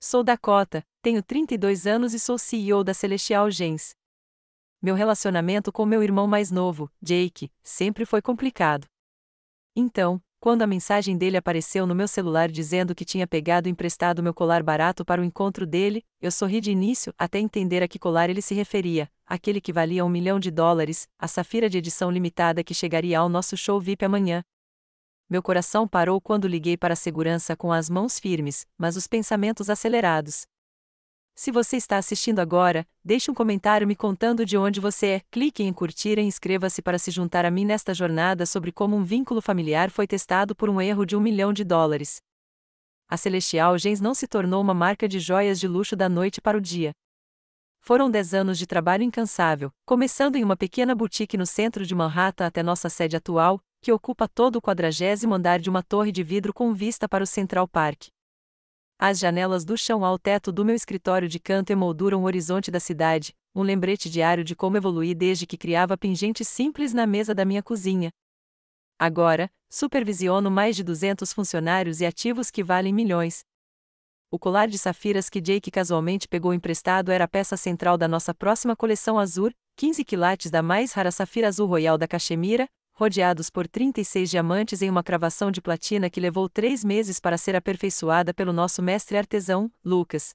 sou Dakota, tenho 32 anos e sou CEO da Celestial Gens. Meu relacionamento com meu irmão mais novo, Jake, sempre foi complicado. Então, quando a mensagem dele apareceu no meu celular dizendo que tinha pegado emprestado meu colar barato para o encontro dele, eu sorri de início até entender a que colar ele se referia, aquele que valia $1 milhão, a safira de edição limitada que chegaria ao nosso show VIP amanhã. Meu coração parou quando liguei para a segurança com as mãos firmes, mas os pensamentos acelerados. Se você está assistindo agora, deixe um comentário me contando de onde você é, clique em curtir e inscreva-se para se juntar a mim nesta jornada sobre como um vínculo familiar foi testado por um erro de $1 milhão. A Celestial Gens não se tornou uma marca de joias de luxo da noite para o dia. Foram 10 anos de trabalho incansável, começando em uma pequena boutique no centro de Manhattan até nossa sede atual, que ocupa todo o 40º andar de uma torre de vidro com vista para o Central Park. As janelas do chão ao teto do meu escritório de canto emolduram o horizonte da cidade, um lembrete diário de como evoluí desde que criava pingentes simples na mesa da minha cozinha. Agora, supervisiono mais de 200 funcionários e ativos que valem milhões. O colar de safiras que Jake casualmente pegou emprestado era a peça central da nossa próxima coleção azul, 15 quilates da mais rara safira azul royal da Caxemira, rodeados por 36 diamantes em uma cravação de platina que levou 3 meses para ser aperfeiçoada pelo nosso mestre artesão, Lucas.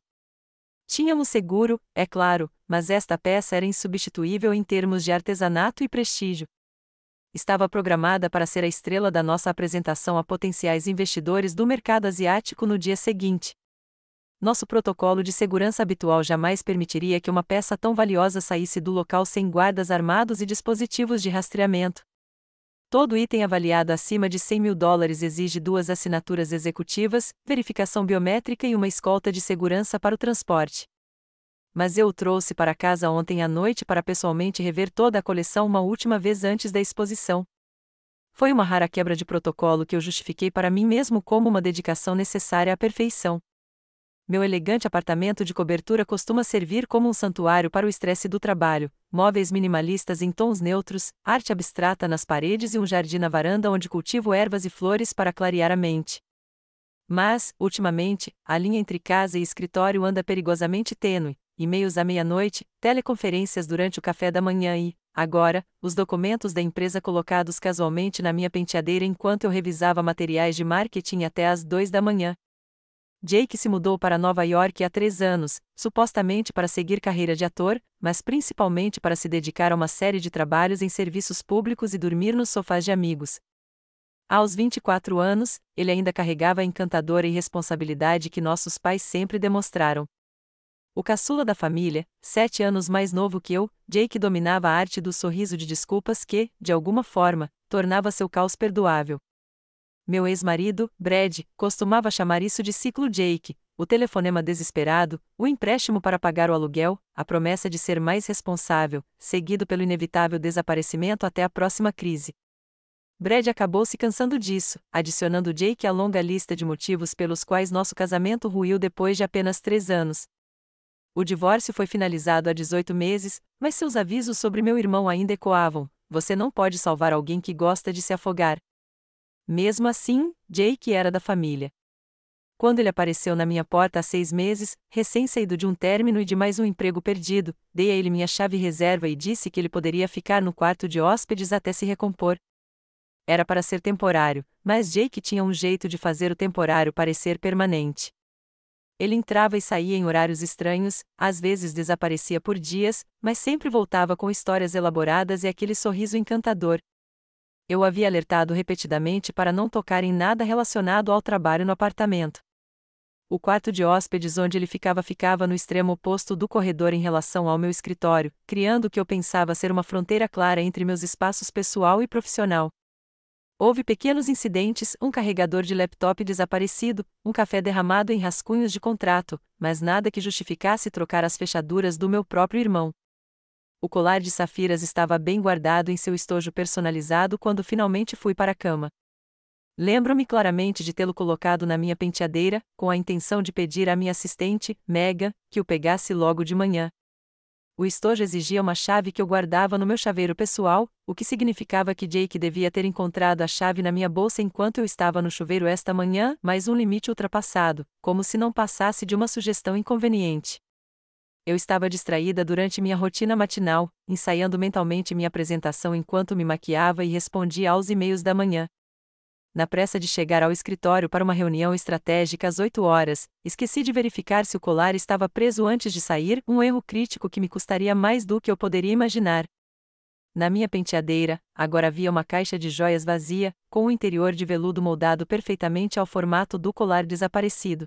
Tínhamos seguro, é claro, mas esta peça era insubstituível em termos de artesanato e prestígio. Estava programada para ser a estrela da nossa apresentação a potenciais investidores do mercado asiático no dia seguinte. Nosso protocolo de segurança habitual jamais permitiria que uma peça tão valiosa saísse do local sem guardas armados e dispositivos de rastreamento. Todo item avaliado acima de $100 mil exige 2 assinaturas executivas, verificação biométrica e uma escolta de segurança para o transporte. Mas eu o trouxe para casa ontem à noite para pessoalmente rever toda a coleção uma última vez antes da exposição. Foi uma rara quebra de protocolo que eu justifiquei para mim mesmo como uma dedicação necessária à perfeição. Meu elegante apartamento de cobertura costuma servir como um santuário para o estresse do trabalho, móveis minimalistas em tons neutros, arte abstrata nas paredes e um jardim na varanda onde cultivo ervas e flores para clarear a mente. Mas, ultimamente, a linha entre casa e escritório anda perigosamente tênue, e-mails à meia-noite, teleconferências durante o café da manhã e, agora, os documentos da empresa colocados casualmente na minha penteadeira enquanto eu revisava materiais de marketing até às 2 da manhã. Jake se mudou para Nova York há 3 anos, supostamente para seguir carreira de ator, mas principalmente para se dedicar a uma série de trabalhos em serviços públicos e dormir nos sofás de amigos. Aos 24 anos, ele ainda carregava a encantadora irresponsabilidade que nossos pais sempre demonstraram. O caçula da família, 7 anos mais novo que eu, Jake dominava a arte do sorriso de desculpas que, de alguma forma, tornava seu caos perdoável. Meu ex-marido, Brad, costumava chamar isso de ciclo Jake, o telefonema desesperado, o empréstimo para pagar o aluguel, a promessa de ser mais responsável, seguido pelo inevitável desaparecimento até a próxima crise. Brad acabou se cansando disso, adicionando Jake à longa lista de motivos pelos quais nosso casamento ruiu depois de apenas 3 anos. O divórcio foi finalizado há 18 meses, mas seus avisos sobre meu irmão ainda ecoavam: você não pode salvar alguém que gosta de se afogar. Mesmo assim, Jake era da família. Quando ele apareceu na minha porta há 6 meses, recém-saído de um término e de mais um emprego perdido, dei a ele minha chave reserva e disse que ele poderia ficar no quarto de hóspedes até se recompor. Era para ser temporário, mas Jake tinha um jeito de fazer o temporário parecer permanente. Ele entrava e saía em horários estranhos, às vezes desaparecia por dias, mas sempre voltava com histórias elaboradas e aquele sorriso encantador. Eu o havia alertado repetidamente para não tocar em nada relacionado ao trabalho no apartamento. O quarto de hóspedes onde ele ficava no extremo oposto do corredor em relação ao meu escritório, criando o que eu pensava ser uma fronteira clara entre meus espaços pessoal e profissional. Houve pequenos incidentes, um carregador de laptop desaparecido, um café derramado em rascunhos de contrato, mas nada que justificasse trocar as fechaduras do meu próprio irmão. O colar de safiras estava bem guardado em seu estojo personalizado quando finalmente fui para a cama. Lembro-me claramente de tê-lo colocado na minha penteadeira, com a intenção de pedir à minha assistente, Megan, que o pegasse logo de manhã. O estojo exigia uma chave que eu guardava no meu chaveiro pessoal, o que significava que Jake devia ter encontrado a chave na minha bolsa enquanto eu estava no chuveiro esta manhã, mas um limite ultrapassado, como se não passasse de uma sugestão inconveniente. Eu estava distraída durante minha rotina matinal, ensaiando mentalmente minha apresentação enquanto me maquiava e respondia aos e-mails da manhã. Na pressa de chegar ao escritório para uma reunião estratégica às 8 horas, esqueci de verificar se o colar estava preso antes de sair, um erro crítico que me custaria mais do que eu poderia imaginar. Na minha penteadeira, agora havia uma caixa de joias vazia, com o interior de veludo moldado perfeitamente ao formato do colar desaparecido.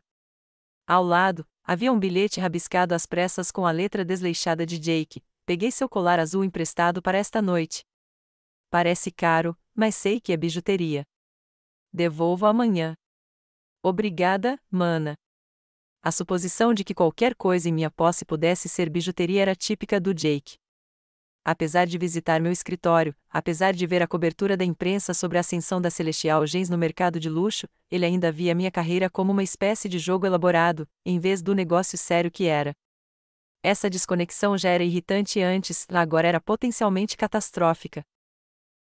Ao lado, havia um bilhete rabiscado às pressas com a letra desleixada de Jake: "Peguei seu colar azul emprestado para esta noite. Parece caro, mas sei que é bijuteria. Devolvo amanhã. Obrigada, mana." A suposição de que qualquer coisa em minha posse pudesse ser bijuteria era típica do Jake. Apesar de visitar meu escritório, apesar de ver a cobertura da imprensa sobre a ascensão da Celestial Gens no mercado de luxo, ele ainda via minha carreira como uma espécie de jogo elaborado, em vez do negócio sério que era. Essa desconexão já era irritante antes, agora era potencialmente catastrófica.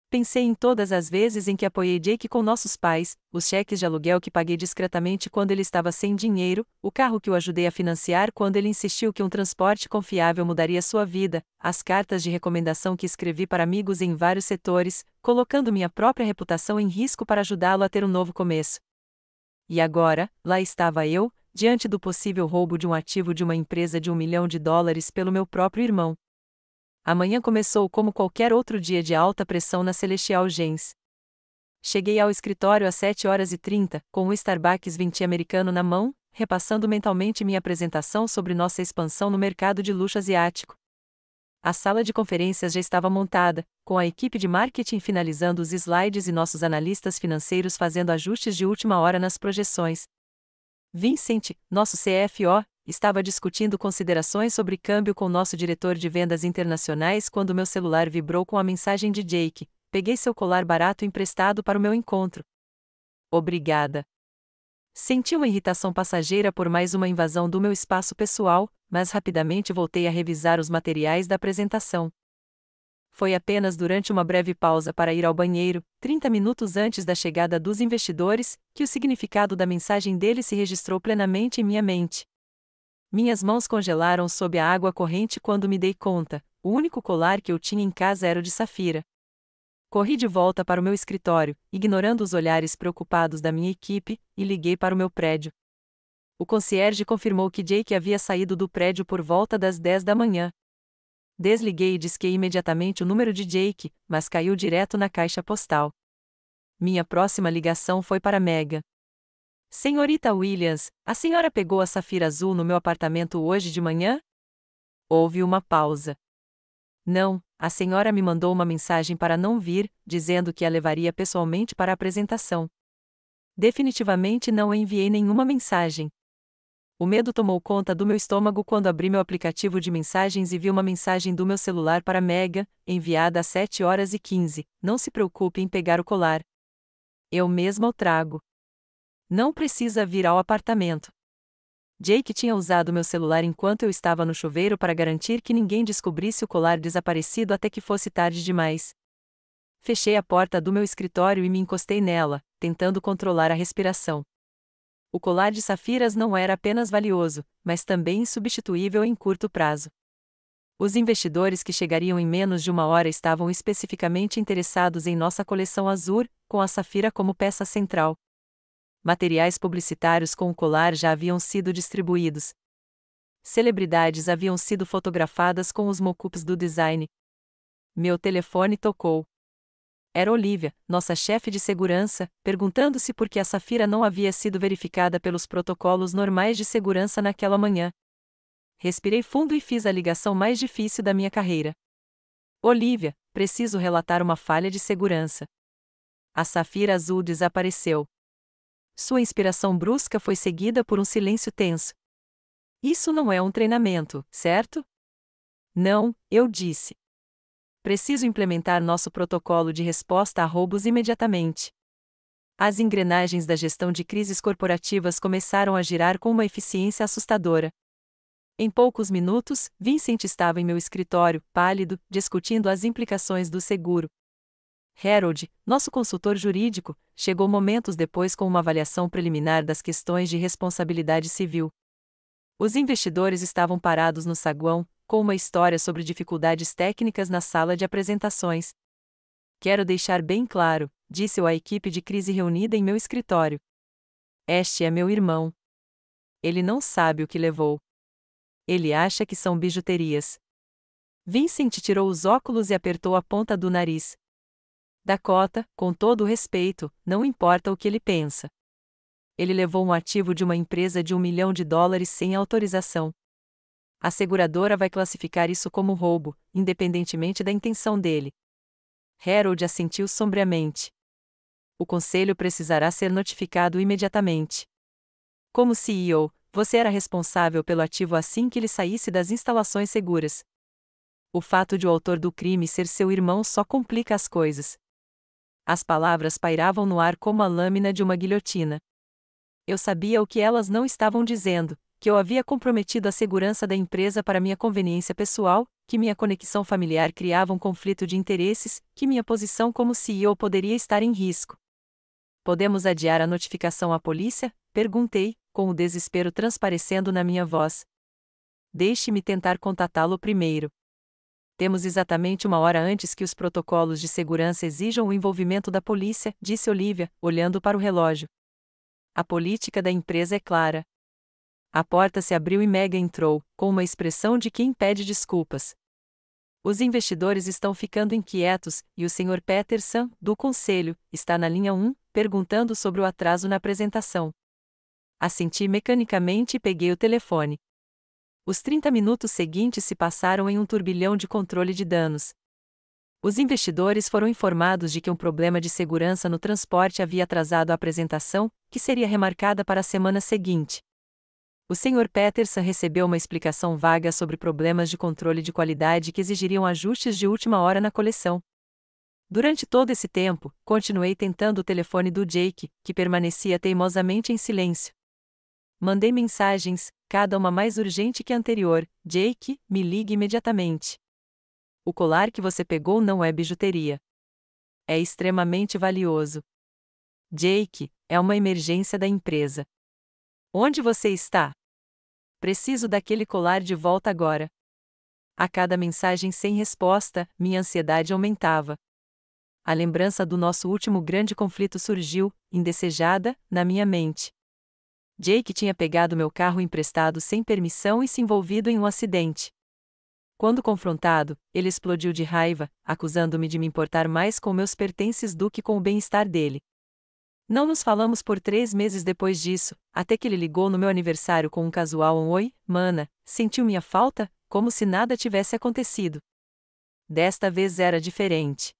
Pensei em todas as vezes em que apoiei Jake com nossos pais, os cheques de aluguel que paguei discretamente quando ele estava sem dinheiro, o carro que o ajudei a financiar quando ele insistiu que um transporte confiável mudaria sua vida, as cartas de recomendação que escrevi para amigos em vários setores, colocando minha própria reputação em risco para ajudá-lo a ter um novo começo. E agora, lá estava eu, diante do possível roubo de um ativo de uma empresa de $1 milhão pelo meu próprio irmão. Amanhã começou como qualquer outro dia de alta pressão na Celestial Gens. Cheguei ao escritório às 7h30, com um Starbucks 20 americano na mão, repassando mentalmente minha apresentação sobre nossa expansão no mercado de luxo asiático. A sala de conferências já estava montada, com a equipe de marketing finalizando os slides e nossos analistas financeiros fazendo ajustes de última hora nas projeções. Vincent, nosso CFO, estava discutindo considerações sobre câmbio com nosso diretor de vendas internacionais quando meu celular vibrou com a mensagem de Jake: "Peguei seu colar barato emprestado para o meu encontro." Obrigada. Senti uma irritação passageira por mais uma invasão do meu espaço pessoal, mas rapidamente voltei a revisar os materiais da apresentação. Foi apenas durante uma breve pausa para ir ao banheiro, 30 minutos antes da chegada dos investidores, que o significado da mensagem dele se registrou plenamente em minha mente. Minhas mãos congelaram sob a água corrente quando me dei conta: o único colar que eu tinha em casa era o de safira. Corri de volta para o meu escritório, ignorando os olhares preocupados da minha equipe, e liguei para o meu prédio. O concierge confirmou que Jake havia saído do prédio por volta das 10 da manhã. Desliguei e disquei imediatamente o número de Jake, mas caiu direto na caixa postal. Minha próxima ligação foi para Megan. "Senhorita Williams, a senhora pegou a safira azul no meu apartamento hoje de manhã?" Houve uma pausa. "Não, a senhora me mandou uma mensagem para não vir, dizendo que a levaria pessoalmente para a apresentação." "Definitivamente não enviei nenhuma mensagem." O medo tomou conta do meu estômago quando abri meu aplicativo de mensagens e vi uma mensagem do meu celular para Megan, enviada às 7h15: "Não se preocupe em pegar o colar. Eu mesma o trago. Não precisa vir ao apartamento." Jake tinha usado meu celular enquanto eu estava no chuveiro para garantir que ninguém descobrisse o colar desaparecido até que fosse tarde demais. Fechei a porta do meu escritório e me encostei nela, tentando controlar a respiração. O colar de safiras não era apenas valioso, mas também insubstituível em curto prazo. Os investidores que chegariam em menos de uma hora estavam especificamente interessados em nossa coleção azul, com a safira como peça central. Materiais publicitários com o colar já haviam sido distribuídos. Celebridades haviam sido fotografadas com os mockups do design. Meu telefone tocou. Era Olivia, nossa chefe de segurança, perguntando-se por que a safira não havia sido verificada pelos protocolos normais de segurança naquela manhã. Respirei fundo e fiz a ligação mais difícil da minha carreira. "Olivia, preciso relatar uma falha de segurança. A safira azul desapareceu." Sua inspiração brusca foi seguida por um silêncio tenso. "Isso não é um treinamento, certo?" "Não", eu disse. "Preciso implementar nosso protocolo de resposta a roubos imediatamente." As engrenagens da gestão de crises corporativas começaram a girar com uma eficiência assustadora. Em poucos minutos, Vincent estava em meu escritório, pálido, discutindo as implicações do seguro. Harold, nosso consultor jurídico, chegou momentos depois com uma avaliação preliminar das questões de responsabilidade civil. Os investidores estavam parados no saguão, com uma história sobre dificuldades técnicas na sala de apresentações. Quero deixar bem claro, disse-o à equipe de crise reunida em meu escritório. Este é meu irmão. Ele não sabe o que levou. Ele acha que são bijuterias. Vincent tirou os óculos e apertou a ponta do nariz. Dakota, com todo o respeito, não importa o que ele pensa. Ele levou um ativo de uma empresa de $1 milhão sem autorização. A seguradora vai classificar isso como roubo, independentemente da intenção dele. Harold assentiu sombriamente. O conselho precisará ser notificado imediatamente. Como CEO, você era responsável pelo ativo assim que ele saísse das instalações seguras. O fato de o autor do crime ser seu irmão só complica as coisas. As palavras pairavam no ar como a lâmina de uma guilhotina. Eu sabia o que elas não estavam dizendo, que eu havia comprometido a segurança da empresa para minha conveniência pessoal, que minha conexão familiar criava um conflito de interesses, que minha posição como CEO poderia estar em risco. Podemos adiar a notificação à polícia? Perguntei, com o desespero transparecendo na minha voz. Deixe-me tentar contatá-lo primeiro. Temos exatamente uma hora antes que os protocolos de segurança exijam o envolvimento da polícia, disse Olivia, olhando para o relógio. A política da empresa é clara. A porta se abriu e Meg entrou, com uma expressão de quem pede desculpas. Os investidores estão ficando inquietos, e o Sr. Peterson, do conselho, está na linha 1, perguntando sobre o atraso na apresentação. Assenti mecanicamente e peguei o telefone. Os 30 minutos seguintes se passaram em um turbilhão de controle de danos. Os investidores foram informados de que um problema de segurança no transporte havia atrasado a apresentação, que seria remarcada para a semana seguinte. O Sr. Peterson recebeu uma explicação vaga sobre problemas de controle de qualidade que exigiriam ajustes de última hora na coleção. Durante todo esse tempo, continuei tentando o telefone do Jake, que permanecia teimosamente em silêncio. Mandei mensagens, cada uma mais urgente que a anterior. Jake, me ligue imediatamente. O colar que você pegou não é bijuteria. É extremamente valioso. Jake, é uma emergência da empresa. Onde você está? Preciso daquele colar de volta agora. A cada mensagem sem resposta, minha ansiedade aumentava. A lembrança do nosso último grande conflito surgiu, indesejada, na minha mente. Jake tinha pegado meu carro emprestado sem permissão e se envolvido em um acidente. Quando confrontado, ele explodiu de raiva, acusando-me de me importar mais com meus pertences do que com o bem-estar dele. Não nos falamos por 3 meses depois disso, até que ele ligou no meu aniversário com um casual oi, mana, sentiu minha falta, como se nada tivesse acontecido. Desta vez era diferente.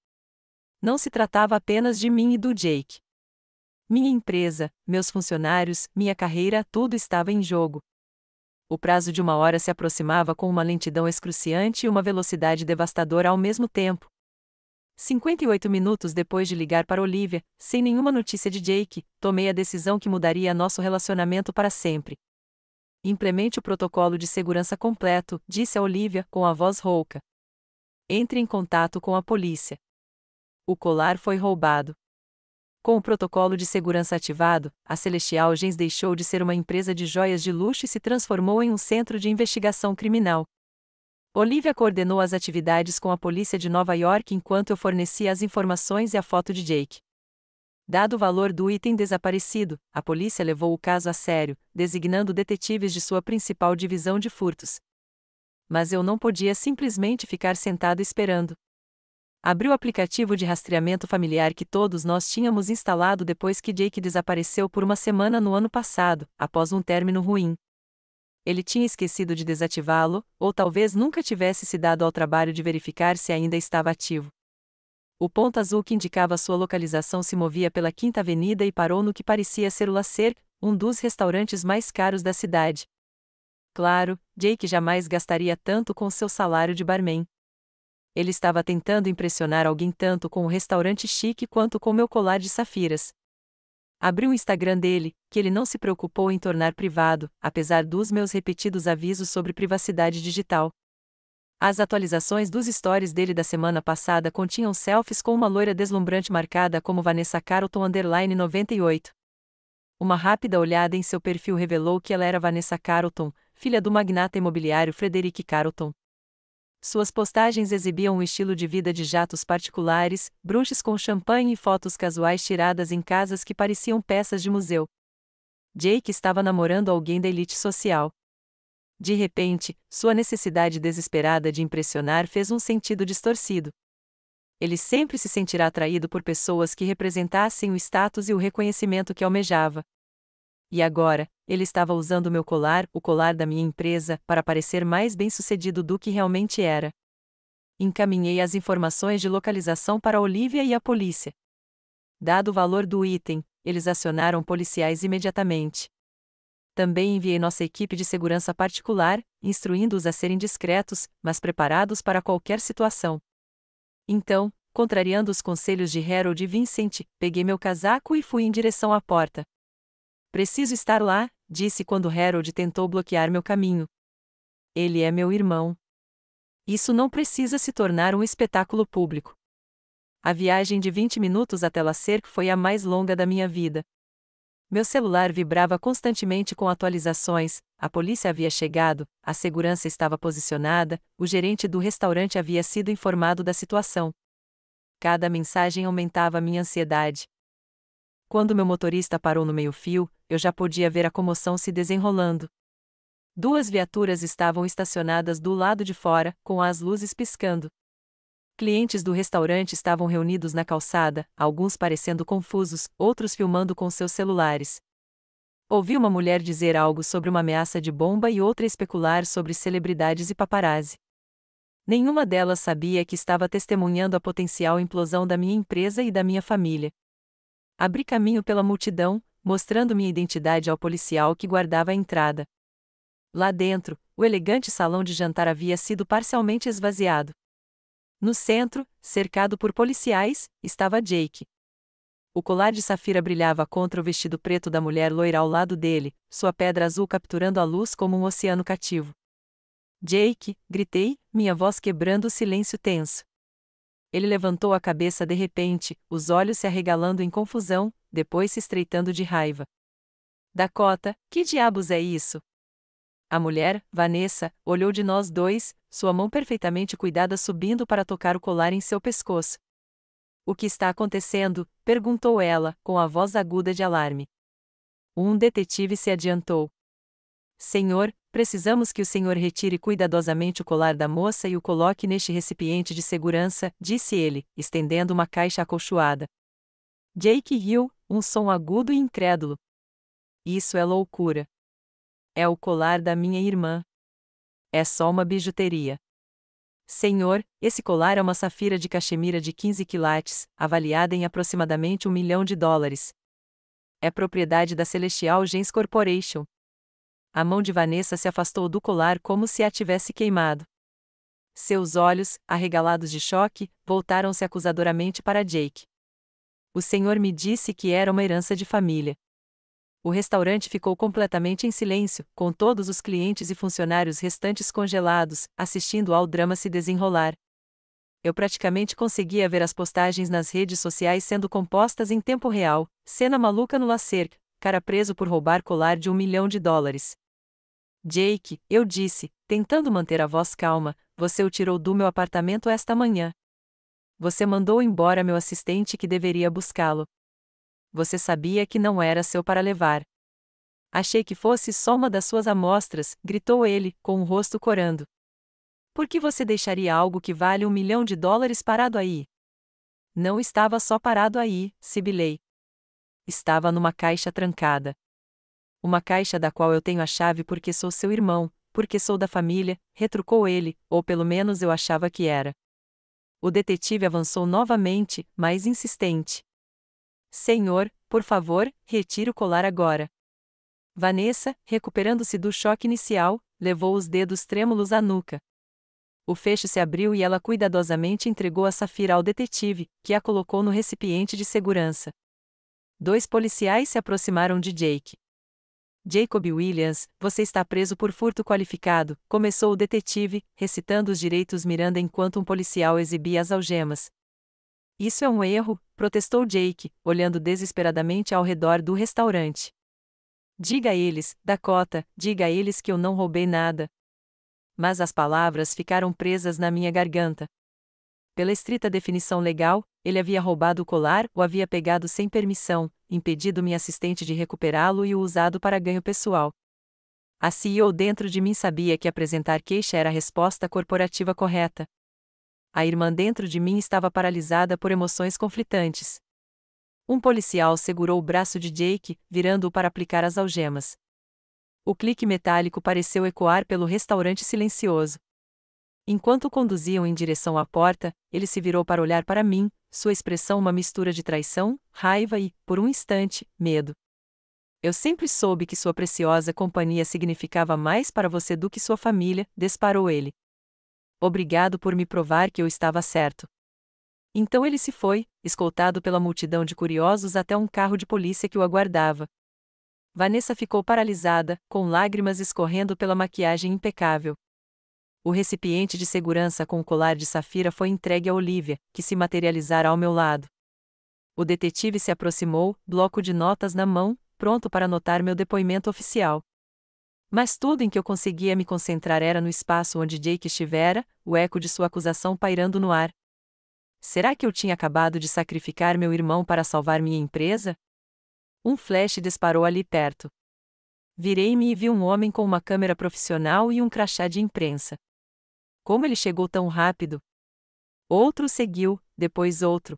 Não se tratava apenas de mim e do Jake. Minha empresa, meus funcionários, minha carreira, tudo estava em jogo. O prazo de 1 hora se aproximava com uma lentidão excruciante e uma velocidade devastadora ao mesmo tempo. 58 minutos depois de ligar para Olivia, sem nenhuma notícia de Jake, tomei a decisão que mudaria nosso relacionamento para sempre. Implemente o protocolo de segurança completo, disse a Olivia, com a voz rouca. Entre em contato com a polícia. O colar foi roubado. Com o protocolo de segurança ativado, a Celestial Gens deixou de ser uma empresa de joias de luxo e se transformou em um centro de investigação criminal. Olivia coordenou as atividades com a polícia de Nova York enquanto eu fornecia as informações e a foto de Jake. Dado o valor do item desaparecido, a polícia levou o caso a sério, designando detetives de sua principal divisão de furtos. Mas eu não podia simplesmente ficar sentado esperando. Abri o aplicativo de rastreamento familiar que todos nós tínhamos instalado depois que Jake desapareceu por uma semana no ano passado, após um término ruim. Ele tinha esquecido de desativá-lo, ou talvez nunca tivesse se dado ao trabalho de verificar se ainda estava ativo. O ponto azul que indicava sua localização se movia pela Quinta Avenida e parou no que parecia ser o Lacer, um dos restaurantes mais caros da cidade. Claro, Jake jamais gastaria tanto com seu salário de barman. Ele estava tentando impressionar alguém tanto com o restaurante chique quanto com meu colar de safiras. Abri o Instagram dele, que ele não se preocupou em tornar privado, apesar dos meus repetidos avisos sobre privacidade digital. As atualizações dos stories dele da semana passada continham selfies com uma loira deslumbrante marcada como Vanessa Carlton _98. Uma rápida olhada em seu perfil revelou que ela era Vanessa Carlton, filha do magnata imobiliário Frederic Carlton. Suas postagens exibiam um estilo de vida de jatos particulares, brunches com champanhe e fotos casuais tiradas em casas que pareciam peças de museu. Jake estava namorando alguém da elite social. De repente, sua necessidade desesperada de impressionar fez um sentido distorcido. Ele sempre se sentirá atraído por pessoas que representassem o status e o reconhecimento que almejava. E agora, ele estava usando meu colar, o colar da minha empresa, para parecer mais bem-sucedido do que realmente era. Encaminhei as informações de localização para Olivia e a polícia. Dado o valor do item, eles acionaram policiais imediatamente. Também enviei nossa equipe de segurança particular, instruindo-os a serem discretos, mas preparados para qualquer situação. Então, contrariando os conselhos de Harold e Vincent, peguei meu casaco e fui em direção à porta. Preciso estar lá, disse quando Harold tentou bloquear meu caminho. Ele é meu irmão. Isso não precisa se tornar um espetáculo público. A viagem de 20 minutos até Lacerque foi a mais longa da minha vida. Meu celular vibrava constantemente com atualizações, a polícia havia chegado, a segurança estava posicionada, o gerente do restaurante havia sido informado da situação. Cada mensagem aumentava minha ansiedade. Quando meu motorista parou no meio-fio, eu já podia ver a comoção se desenrolando. 2 viaturas estavam estacionadas do lado de fora, com as luzes piscando. Clientes do restaurante estavam reunidos na calçada, alguns parecendo confusos, outros filmando com seus celulares. Ouvi uma mulher dizer algo sobre uma ameaça de bomba e outra especular sobre celebridades e paparazzi. Nenhuma delas sabia que estava testemunhando a potencial implosão da minha empresa e da minha família. Abri caminho pela multidão, mostrando minha identidade ao policial que guardava a entrada. Lá dentro, o elegante salão de jantar havia sido parcialmente esvaziado. No centro, cercado por policiais, estava Jake. O colar de safira brilhava contra o vestido preto da mulher loira ao lado dele, sua pedra azul capturando a luz como um oceano cativo. Jake, gritei, minha voz quebrando o silêncio tenso. Ele levantou a cabeça de repente, os olhos se arregalando em confusão, depois se estreitando de raiva. Dakota, que diabos é isso? A mulher, Vanessa, olhou de nós dois, sua mão perfeitamente cuidada subindo para tocar o colar em seu pescoço. O que está acontecendo? Perguntou ela, com a voz aguda de alarme. Um detetive se adiantou. Senhor, precisamos que o senhor retire cuidadosamente o colar da moça e o coloque neste recipiente de segurança, disse ele, estendendo uma caixa acolchoada. Jake riu, um som agudo e incrédulo. Isso é loucura. É o colar da minha irmã. É só uma bijuteria. Senhor, esse colar é uma safira de caxemira de 15 quilates, avaliada em aproximadamente $1 milhão. É propriedade da Celestial Gens Corporation. A mão de Vanessa se afastou do colar como se a tivesse queimado. Seus olhos, arregalados de choque, voltaram-se acusadoramente para Jake. O senhor me disse que era uma herança de família. O restaurante ficou completamente em silêncio, com todos os clientes e funcionários restantes congelados, assistindo ao drama se desenrolar. Eu praticamente conseguia ver as postagens nas redes sociais sendo compostas em tempo real, cena maluca no Lacerque, cara preso por roubar colar de $1 milhão. Jake, eu disse, tentando manter a voz calma, você o tirou do meu apartamento esta manhã. Você mandou embora meu assistente que deveria buscá-lo. Você sabia que não era seu para levar. Achei que fosse só uma das suas amostras, gritou ele, com o rosto corando. Por que você deixaria algo que vale $1 milhão parado aí? Não estava só parado aí, sibilei. Estava numa caixa trancada. Uma caixa da qual eu tenho a chave porque sou seu irmão, porque sou da família, retrucou ele, ou pelo menos eu achava que era. O detetive avançou novamente, mais insistente. Senhor, por favor, retire o colar agora. Vanessa, recuperando-se do choque inicial, levou os dedos trêmulos à nuca. O fecho se abriu e ela cuidadosamente entregou a safira ao detetive, que a colocou no recipiente de segurança. Dois policiais se aproximaram de Jake. Jacob Williams, você está preso por furto qualificado, começou o detetive, recitando os direitos Miranda enquanto um policial exibia as algemas. Isso é um erro, protestou Jake, olhando desesperadamente ao redor do restaurante. Diga a eles, Dakota, diga a eles que eu não roubei nada. Mas as palavras ficaram presas na minha garganta. Pela estrita definição legal, ele havia roubado o colar, o havia pegado sem permissão, impedido minha assistente de recuperá-lo e o usado para ganho pessoal. A CEO dentro de mim sabia que apresentar queixa era a resposta corporativa correta. A irmã dentro de mim estava paralisada por emoções conflitantes. Um policial segurou o braço de Jake, virando-o para aplicar as algemas. O clique metálico pareceu ecoar pelo restaurante silencioso. Enquanto o conduziam em direção à porta, ele se virou para olhar para mim, sua expressão uma mistura de traição, raiva e, por um instante, medo. Eu sempre soube que sua preciosa companhia significava mais para você do que sua família, disparou ele. Obrigado por me provar que eu estava certo. Então ele se foi, escoltado pela multidão de curiosos até um carro de polícia que o aguardava. Vanessa ficou paralisada, com lágrimas escorrendo pela maquiagem impecável. O recipiente de segurança com o colar de safira foi entregue a Olivia, que se materializara ao meu lado. O detetive se aproximou, bloco de notas na mão, pronto para anotar meu depoimento oficial. Mas tudo em que eu conseguia me concentrar era no espaço onde Jake estivera, o eco de sua acusação pairando no ar. Será que eu tinha acabado de sacrificar meu irmão para salvar minha empresa? Um flash disparou ali perto. Virei-me e vi um homem com uma câmera profissional e um crachá de imprensa. Como ele chegou tão rápido? Outro seguiu, depois outro.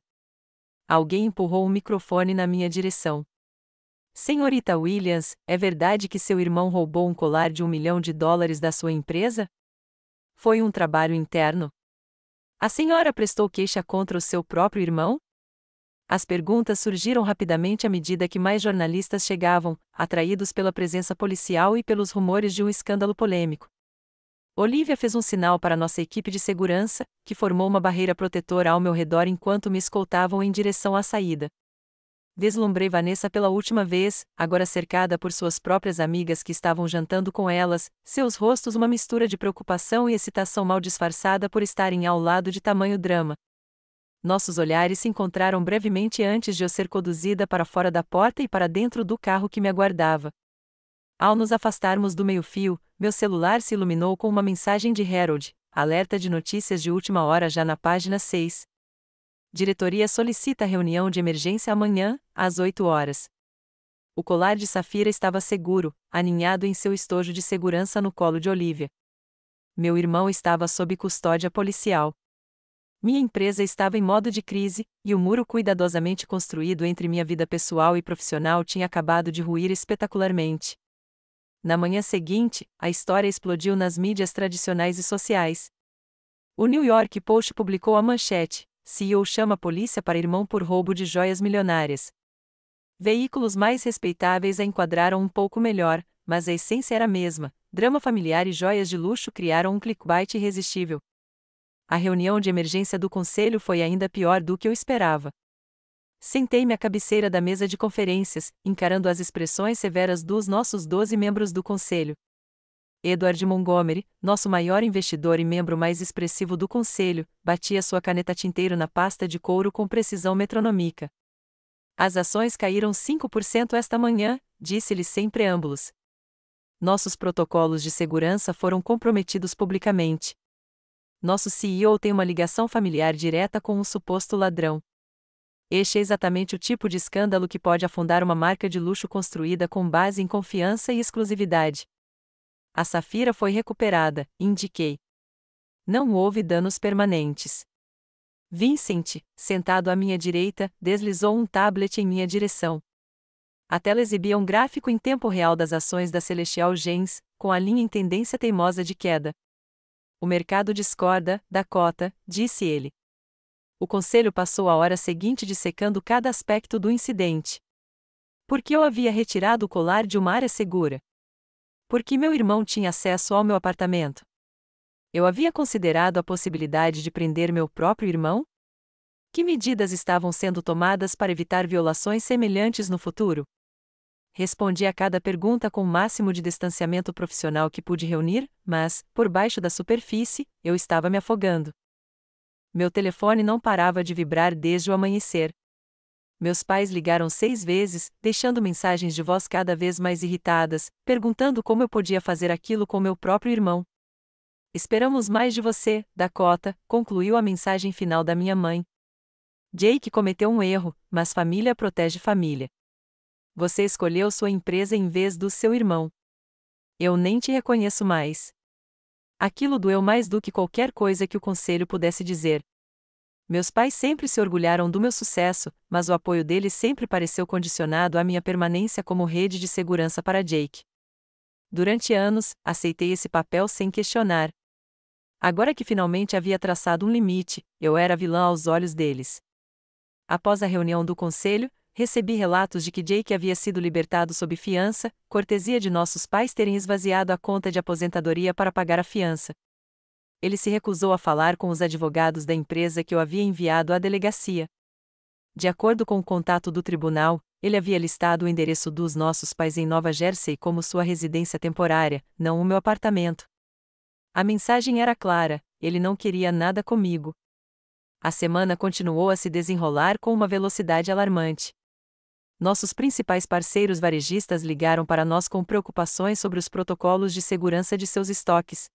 Alguém empurrou um microfone na minha direção. Senhorita Williams, é verdade que seu irmão roubou um colar de $1 milhão da sua empresa? Foi um trabalho interno. A senhora prestou queixa contra o seu próprio irmão? As perguntas surgiram rapidamente à medida que mais jornalistas chegavam, atraídos pela presença policial e pelos rumores de um escândalo polêmico. Olivia fez um sinal para nossa equipe de segurança, que formou uma barreira protetora ao meu redor enquanto me escoltavam em direção à saída. Vislumbrei Vanessa pela última vez, agora cercada por suas próprias amigas que estavam jantando com elas, seus rostos uma mistura de preocupação e excitação mal disfarçada por estarem ao lado de tamanho drama. Nossos olhares se encontraram brevemente antes de eu ser conduzida para fora da porta e para dentro do carro que me aguardava. Ao nos afastarmos do meio-fio, meu celular se iluminou com uma mensagem de Harold, alerta de notícias de última hora já na página 6. Diretoria solicita reunião de emergência amanhã, às 8 horas. O colar de safira estava seguro, aninhado em seu estojo de segurança no colo de Olivia. Meu irmão estava sob custódia policial. Minha empresa estava em modo de crise, e o muro cuidadosamente construído entre minha vida pessoal e profissional tinha acabado de ruir espetacularmente. Na manhã seguinte, a história explodiu nas mídias tradicionais e sociais. O New York Post publicou a manchete: CEO chama a polícia para irmão por roubo de joias milionárias. Veículos mais respeitáveis a enquadraram um pouco melhor, mas a essência era a mesma: drama familiar e joias de luxo criaram um clickbait irresistível. A reunião de emergência do conselho foi ainda pior do que eu esperava. Sentei-me à cabeceira da mesa de conferências, encarando as expressões severas dos nossos 12 membros do conselho. Edward Montgomery, nosso maior investidor e membro mais expressivo do conselho, batia sua caneta tinteiro na pasta de couro com precisão metronômica. As ações caíram 5% esta manhã, disse-lhe sem preâmbulos. Nossos protocolos de segurança foram comprometidos publicamente. Nosso CEO tem uma ligação familiar direta com um suposto ladrão. Este é exatamente o tipo de escândalo que pode afundar uma marca de luxo construída com base em confiança e exclusividade. A safira foi recuperada, indiquei. Não houve danos permanentes. Vincent, sentado à minha direita, deslizou um tablet em minha direção. A tela exibia um gráfico em tempo real das ações da Celestial Gens, com a linha em tendência teimosa de queda. O mercado discorda, Dakota, disse ele. O conselho passou a hora seguinte dissecando cada aspecto do incidente. Por que eu havia retirado o colar de uma área segura? Por que meu irmão tinha acesso ao meu apartamento? Eu havia considerado a possibilidade de prender meu próprio irmão? Que medidas estavam sendo tomadas para evitar violações semelhantes no futuro? Respondi a cada pergunta com o máximo de distanciamento profissional que pude reunir, mas, por baixo da superfície, eu estava me afogando. Meu telefone não parava de vibrar desde o amanhecer. Meus pais ligaram 6 vezes, deixando mensagens de voz cada vez mais irritadas, perguntando como eu podia fazer aquilo com meu próprio irmão. Esperamos mais de você, Dakota, concluiu a mensagem final da minha mãe. Jake cometeu um erro, mas família protege família. Você escolheu sua empresa em vez do seu irmão. Eu nem te reconheço mais. Aquilo doeu mais do que qualquer coisa que o conselho pudesse dizer. Meus pais sempre se orgulharam do meu sucesso, mas o apoio deles sempre pareceu condicionado à minha permanência como rede de segurança para Jake. Durante anos, aceitei esse papel sem questionar. Agora que finalmente havia traçado um limite, eu era vilã aos olhos deles. Após a reunião do conselho, recebi relatos de que Jake havia sido libertado sob fiança, cortesia de nossos pais terem esvaziado a conta de aposentadoria para pagar a fiança. Ele se recusou a falar com os advogados da empresa que eu havia enviado à delegacia. De acordo com o contato do tribunal, ele havia listado o endereço dos nossos pais em Nova Jersey como sua residência temporária, não o meu apartamento. A mensagem era clara: ele não queria nada comigo. A semana continuou a se desenrolar com uma velocidade alarmante. Nossos principais parceiros varejistas ligaram para nós com preocupações sobre os protocolos de segurança de seus estoques.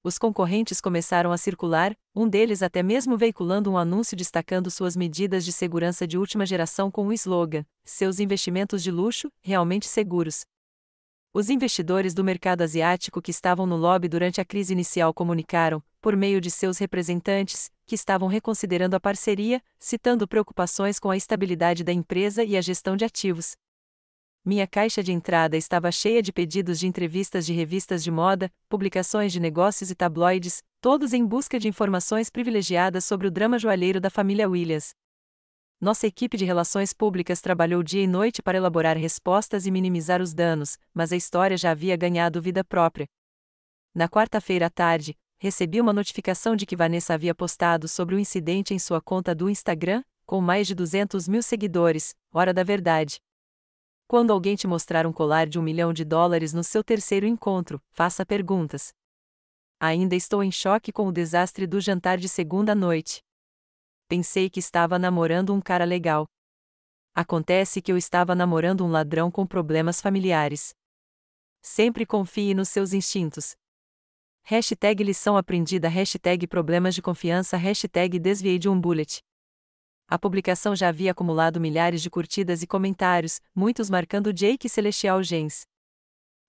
Os concorrentes começaram a circular, um deles até mesmo veiculando um anúncio destacando suas medidas de segurança de última geração com o slogan: seus investimentos de luxo, realmente seguros. Os investidores do mercado asiático que estavam no lobby durante a crise inicial comunicaram, por meio de seus representantes, que estavam reconsiderando a parceria, citando preocupações com a estabilidade da empresa e a gestão de ativos. Minha caixa de entrada estava cheia de pedidos de entrevistas de revistas de moda, publicações de negócios e tabloides, todos em busca de informações privilegiadas sobre o drama joalheiro da família Williams. Nossa equipe de relações públicas trabalhou dia e noite para elaborar respostas e minimizar os danos, mas a história já havia ganhado vida própria. Na quarta-feira à tarde, recebi uma notificação de que Vanessa havia postado sobre o incidente em sua conta do Instagram, com mais de 200 mil seguidores, hora da verdade. Quando alguém te mostrar um colar de $1 milhão no seu terceiro encontro, faça perguntas. Ainda estou em choque com o desastre do jantar de segunda noite. Pensei que estava namorando um cara legal. Acontece que eu estava namorando um ladrão com problemas familiares. Sempre confie nos seus instintos. Hashtag lição aprendida, hashtag problemas de confiança, hashtag desviei de um bullet. A publicação já havia acumulado milhares de curtidas e comentários, muitos marcando Jake Celestial Gens.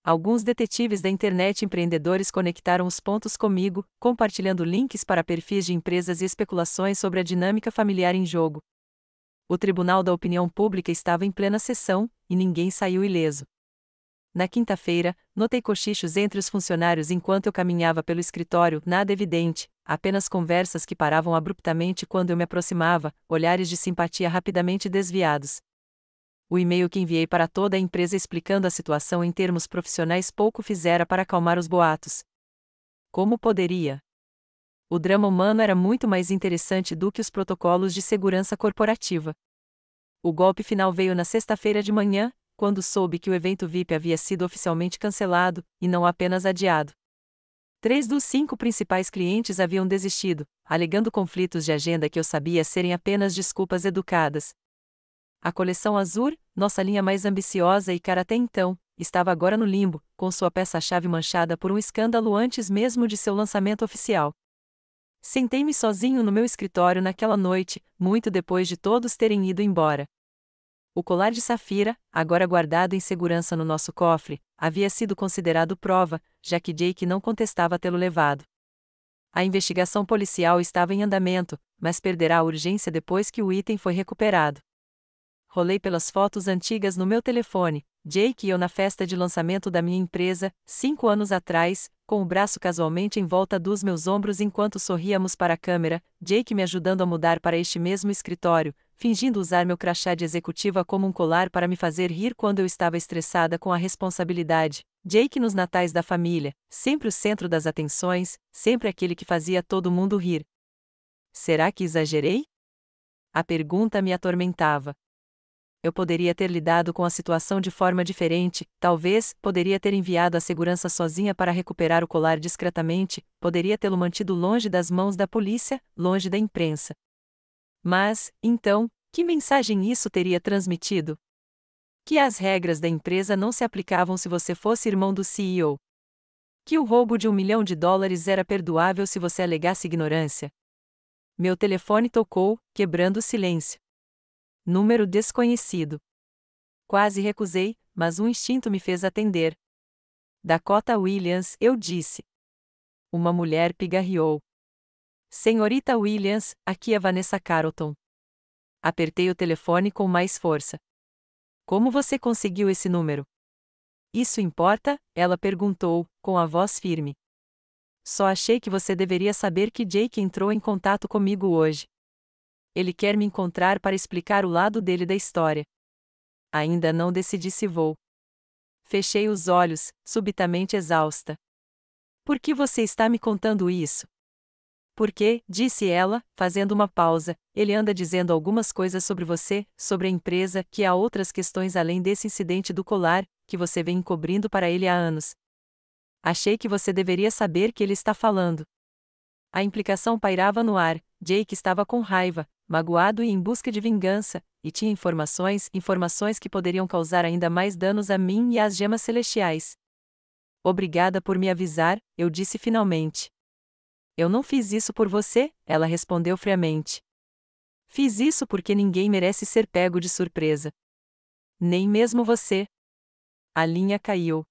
Alguns detetives da internet empreendedores conectaram os pontos comigo, compartilhando links para perfis de empresas e especulações sobre a dinâmica familiar em jogo. O Tribunal da Opinião Pública estava em plena sessão, e ninguém saiu ileso. Na quinta-feira, notei cochichos entre os funcionários enquanto eu caminhava pelo escritório, nada evidente, apenas conversas que paravam abruptamente quando eu me aproximava, olhares de simpatia rapidamente desviados. O e-mail que enviei para toda a empresa explicando a situação em termos profissionais pouco fizera para acalmar os boatos. Como poderia? O drama humano era muito mais interessante do que os protocolos de segurança corporativa. O golpe final veio na sexta-feira de manhã, quando soube que o evento VIP havia sido oficialmente cancelado, e não apenas adiado. 3 dos 5 principais clientes haviam desistido, alegando conflitos de agenda que eu sabia serem apenas desculpas educadas. A coleção Azur, nossa linha mais ambiciosa e cara até então, estava agora no limbo, com sua peça-chave manchada por um escândalo antes mesmo de seu lançamento oficial. Sentei-me sozinho no meu escritório naquela noite, muito depois de todos terem ido embora. O colar de safira, agora guardado em segurança no nosso cofre, havia sido considerado prova, já que Jake não contestava tê-lo levado. A investigação policial estava em andamento, mas perderá a urgência depois que o item foi recuperado. Rolei pelas fotos antigas no meu telefone, Jake e eu na festa de lançamento da minha empresa, 5 anos atrás, com o braço casualmente em volta dos meus ombros enquanto sorríamos para a câmera, Jake me ajudando a mudar para este mesmo escritório, fingindo usar meu crachá de executiva como um colar para me fazer rir quando eu estava estressada com a responsabilidade. Jake nos natais da família, sempre o centro das atenções, sempre aquele que fazia todo mundo rir. Será que exagerei? A pergunta me atormentava. Eu poderia ter lidado com a situação de forma diferente, talvez, poderia ter enviado a segurança sozinha para recuperar o colar discretamente, poderia tê-lo mantido longe das mãos da polícia, longe da imprensa. Mas, então, que mensagem isso teria transmitido? Que as regras da empresa não se aplicavam se você fosse irmão do CEO. Que o roubo de $1 milhão era perdoável se você alegasse ignorância. Meu telefone tocou, quebrando o silêncio. Número desconhecido. Quase recusei, mas um instinto me fez atender. Dakota Williams, eu disse. Uma mulher pigarreou. Senhorita Williams, aqui é Vanessa Carlton. Apertei o telefone com mais força. Como você conseguiu esse número? Isso importa? Ela perguntou, com a voz firme. Só achei que você deveria saber que Jake entrou em contato comigo hoje. Ele quer me encontrar para explicar o lado dele da história. Ainda não decidi se vou. Fechei os olhos, subitamente exausta. Por que você está me contando isso? Porque, disse ela, fazendo uma pausa, ele anda dizendo algumas coisas sobre você, sobre a empresa, que há outras questões além desse incidente do colar, que você vem encobrindo para ele há anos. Achei que você deveria saber que ele está falando. A implicação pairava no ar. Jake estava com raiva, magoado e em busca de vingança, e tinha informações que poderiam causar ainda mais danos a mim e às gemas celestiais. Obrigada por me avisar, eu disse finalmente. Eu não fiz isso por você, ela respondeu friamente. Fiz isso porque ninguém merece ser pego de surpresa. Nem mesmo você. A linha caiu.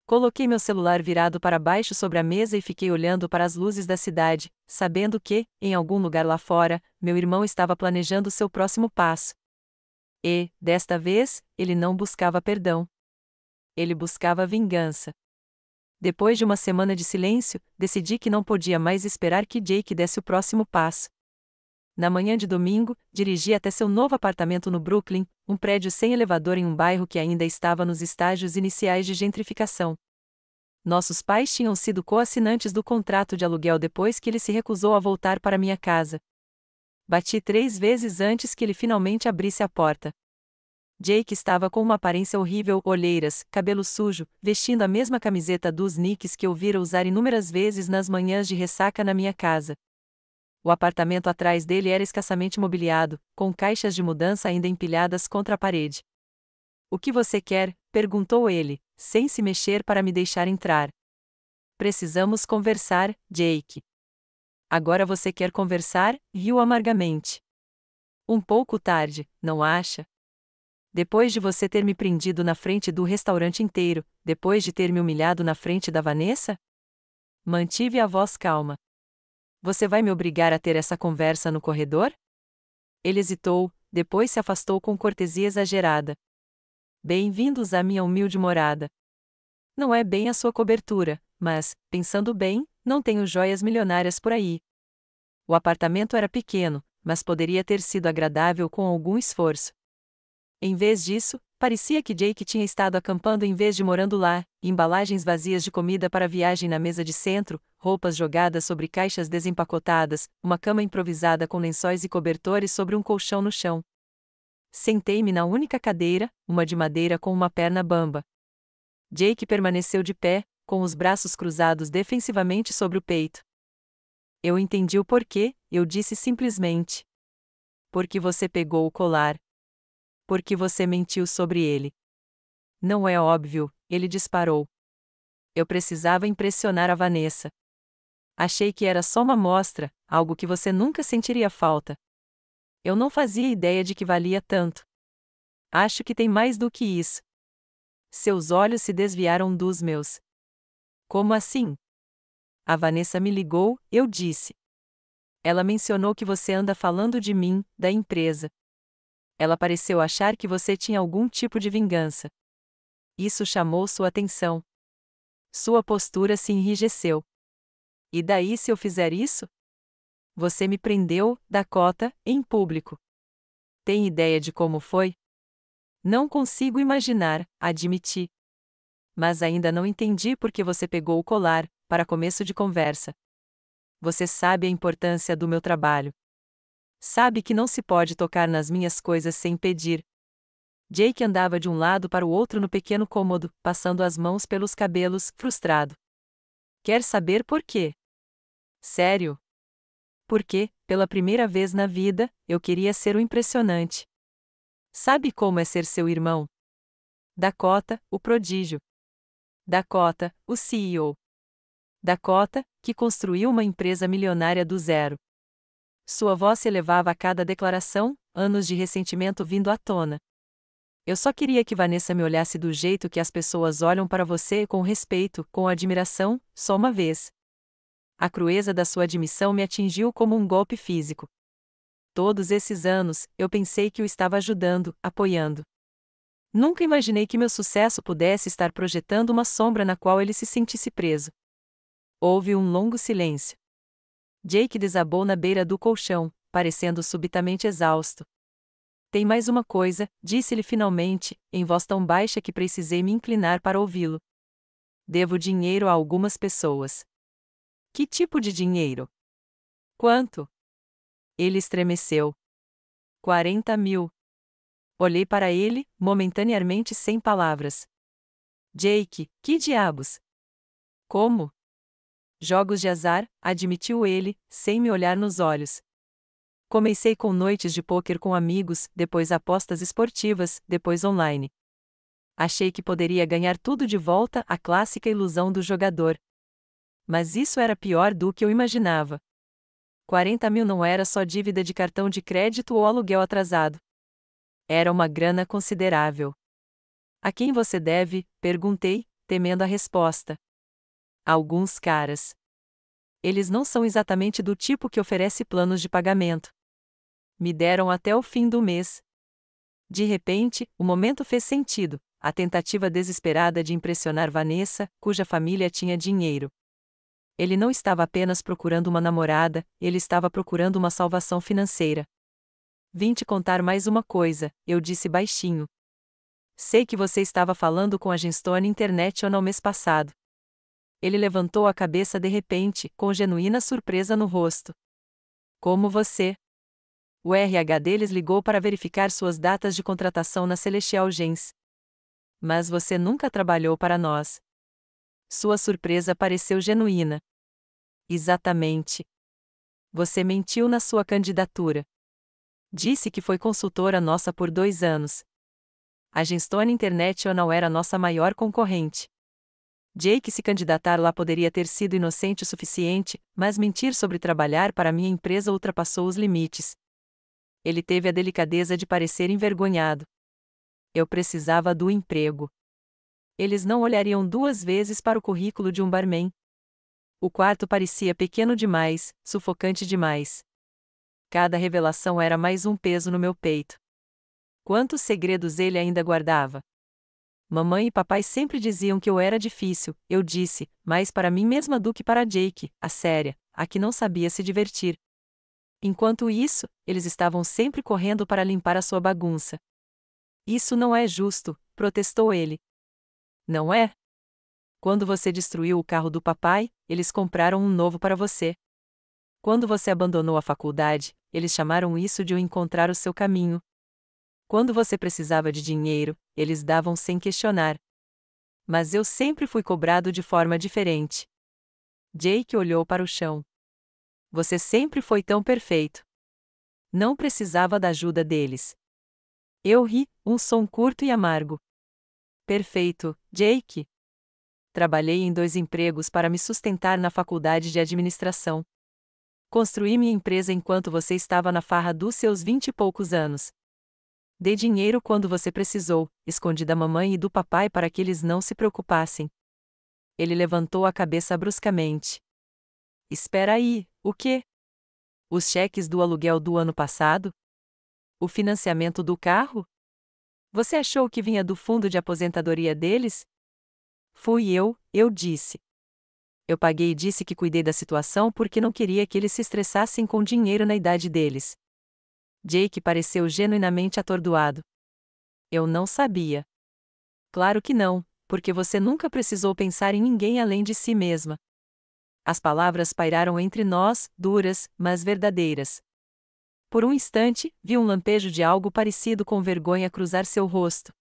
Coloquei meu celular virado para baixo sobre a mesa e fiquei olhando para as luzes da cidade, sabendo que, em algum lugar lá fora, meu irmão estava planejando seu próximo passo. E, desta vez, ele não buscava perdão. Ele buscava vingança. Depois de uma semana de silêncio, decidi que não podia mais esperar que Jake desse o próximo passo. Na manhã de domingo, dirigi até seu novo apartamento no Brooklyn, um prédio sem elevador em um bairro que ainda estava nos estágios iniciais de gentrificação. Nossos pais tinham sido coassinantes do contrato de aluguel depois que ele se recusou a voltar para minha casa. Bati 3 vezes antes que ele finalmente abrisse a porta. Jake estava com uma aparência horrível, olheiras, cabelo sujo, vestindo a mesma camiseta dos Knicks que eu vira usar inúmeras vezes nas manhãs de ressaca na minha casa. O apartamento atrás dele era escassamente mobiliado, com caixas de mudança ainda empilhadas contra a parede. O que você quer? Perguntou ele, sem se mexer para me deixar entrar. Precisamos conversar, Jake. Agora você quer conversar? Riu amargamente. Um pouco tarde, não acha? Depois de você ter me prendido na frente do restaurante inteiro, depois de ter me humilhado na frente da Vanessa? Mantive a voz calma. Você vai me obrigar a ter essa conversa no corredor? Ele hesitou, depois se afastou com cortesia exagerada. Bem-vindos à minha humilde morada. Não é bem a sua cobertura, mas, pensando bem, não tenho joias milionárias por aí. O apartamento era pequeno, mas poderia ter sido agradável com algum esforço. Em vez disso, parecia que Jake tinha estado acampando em vez de morando lá, embalagens vazias de comida para viagem na mesa de centro, roupas jogadas sobre caixas desempacotadas, uma cama improvisada com lençóis e cobertores sobre um colchão no chão. Sentei-me na única cadeira, uma de madeira com uma perna bamba. Jake permaneceu de pé, com os braços cruzados defensivamente sobre o peito. Eu entendi o porquê, eu disse simplesmente. Porque você pegou o colar. Porque você mentiu sobre ele. Não é óbvio, ele disparou. Eu precisava impressionar a Vanessa. Achei que era só uma amostra, algo que você nunca sentiria falta. Eu não fazia ideia de que valia tanto. Acho que tem mais do que isso. Seus olhos se desviaram dos meus. Como assim? A Vanessa me ligou, eu disse. Ela mencionou que você anda falando de mim, da empresa. Ela pareceu achar que você tinha algum tipo de vingança. Isso chamou sua atenção. Sua postura se enrijeceu. E daí se eu fizer isso? Você me prendeu, Dakota, em público. Tem ideia de como foi? Não consigo imaginar, admiti. Mas ainda não entendi por que você pegou o colar, para começo de conversa. Você sabe a importância do meu trabalho. Sabe que não se pode tocar nas minhas coisas sem pedir. Jake andava de um lado para o outro no pequeno cômodo, passando as mãos pelos cabelos, frustrado. Quer saber por quê? Sério? Porque, pela primeira vez na vida, eu queria ser o impressionante. Sabe como é ser seu irmão? Dakota, o prodígio. Dakota, o CEO. Dakota, que construiu uma empresa milionária do zero. Sua voz se elevava a cada declaração, anos de ressentimento vindo à tona. Eu só queria que Vanessa me olhasse do jeito que as pessoas olham para você, com respeito, com admiração, só uma vez. A crueza da sua admissão me atingiu como um golpe físico. Todos esses anos, eu pensei que o estava ajudando, apoiando. Nunca imaginei que meu sucesso pudesse estar projetando uma sombra na qual ele se sentisse preso. Houve um longo silêncio. Jake desabou na beira do colchão, parecendo subitamente exausto. Tem mais uma coisa, disse-lhe finalmente, em voz tão baixa que precisei me inclinar para ouvi-lo. Devo dinheiro a algumas pessoas. Que tipo de dinheiro? Quanto? Ele estremeceu. 40 mil. Olhei para ele, momentaneamente sem palavras. Jake, que diabos? Como? Jogos de azar, admitiu ele, sem me olhar nos olhos. Comecei com noites de pôquer com amigos, depois apostas esportivas, depois online. Achei que poderia ganhar tudo de volta, a clássica ilusão do jogador. Mas isso era pior do que eu imaginava. 40 mil não era só dívida de cartão de crédito ou aluguel atrasado. Era uma grana considerável. A quem você deve? Perguntei, temendo a resposta. Alguns caras. Eles não são exatamente do tipo que oferece planos de pagamento. Me deram até o fim do mês. De repente, o momento fez sentido, a tentativa desesperada de impressionar Vanessa, cuja família tinha dinheiro. Ele não estava apenas procurando uma namorada, ele estava procurando uma salvação financeira. Vim te contar mais uma coisa, eu disse baixinho. Sei que você estava falando com a Gestone International mês passado. Ele levantou a cabeça de repente, com genuína surpresa no rosto. Como você? O RH deles ligou para verificar suas datas de contratação na Celestial Gens. Mas você nunca trabalhou para nós. Sua surpresa pareceu genuína. Exatamente. Você mentiu na sua candidatura. Disse que foi consultora nossa por 2 anos. A Gestone International era nossa maior concorrente. Jake se candidatar lá poderia ter sido inocente o suficiente, mas mentir sobre trabalhar para minha empresa ultrapassou os limites. Ele teve a delicadeza de parecer envergonhado. Eu precisava do emprego. Eles não olhariam 2 vezes para o currículo de um barman. O quarto parecia pequeno demais, sufocante demais. Cada revelação era mais um peso no meu peito. Quantos segredos ele ainda guardava? Mamãe e papai sempre diziam que eu era difícil, eu disse, mais para mim mesma do que para Jake, a séria, a que não sabia se divertir. Enquanto isso, eles estavam sempre correndo para limpar a sua bagunça. Isso não é justo, protestou ele. Não é? Quando você destruiu o carro do papai, eles compraram um novo para você. Quando você abandonou a faculdade, eles chamaram isso de encontrar o seu caminho. Quando você precisava de dinheiro, eles davam sem questionar. Mas eu sempre fui cobrado de forma diferente. Jake olhou para o chão. Você sempre foi tão perfeito. Não precisava da ajuda deles. Eu ri, um som curto e amargo. Perfeito, Jake. Trabalhei em 2 empregos para me sustentar na faculdade de administração. Construí minha empresa enquanto você estava na farra dos seus 20 e poucos anos. Dei dinheiro quando você precisou, escondi da mamãe e do papai para que eles não se preocupassem. Ele levantou a cabeça bruscamente. Espera aí, o quê? Os cheques do aluguel do ano passado? O financiamento do carro? Você achou que vinha do fundo de aposentadoria deles? Fui eu disse. Eu paguei e disse que cuidei da situação porque não queria que eles se estressassem com dinheiro na idade deles. Jake pareceu genuinamente atordoado. Eu não sabia. Claro que não, porque você nunca precisou pensar em ninguém além de si mesma. As palavras pairaram entre nós, duras, mas verdadeiras. Por um instante, vi um lampejo de algo parecido com vergonha cruzar seu rosto.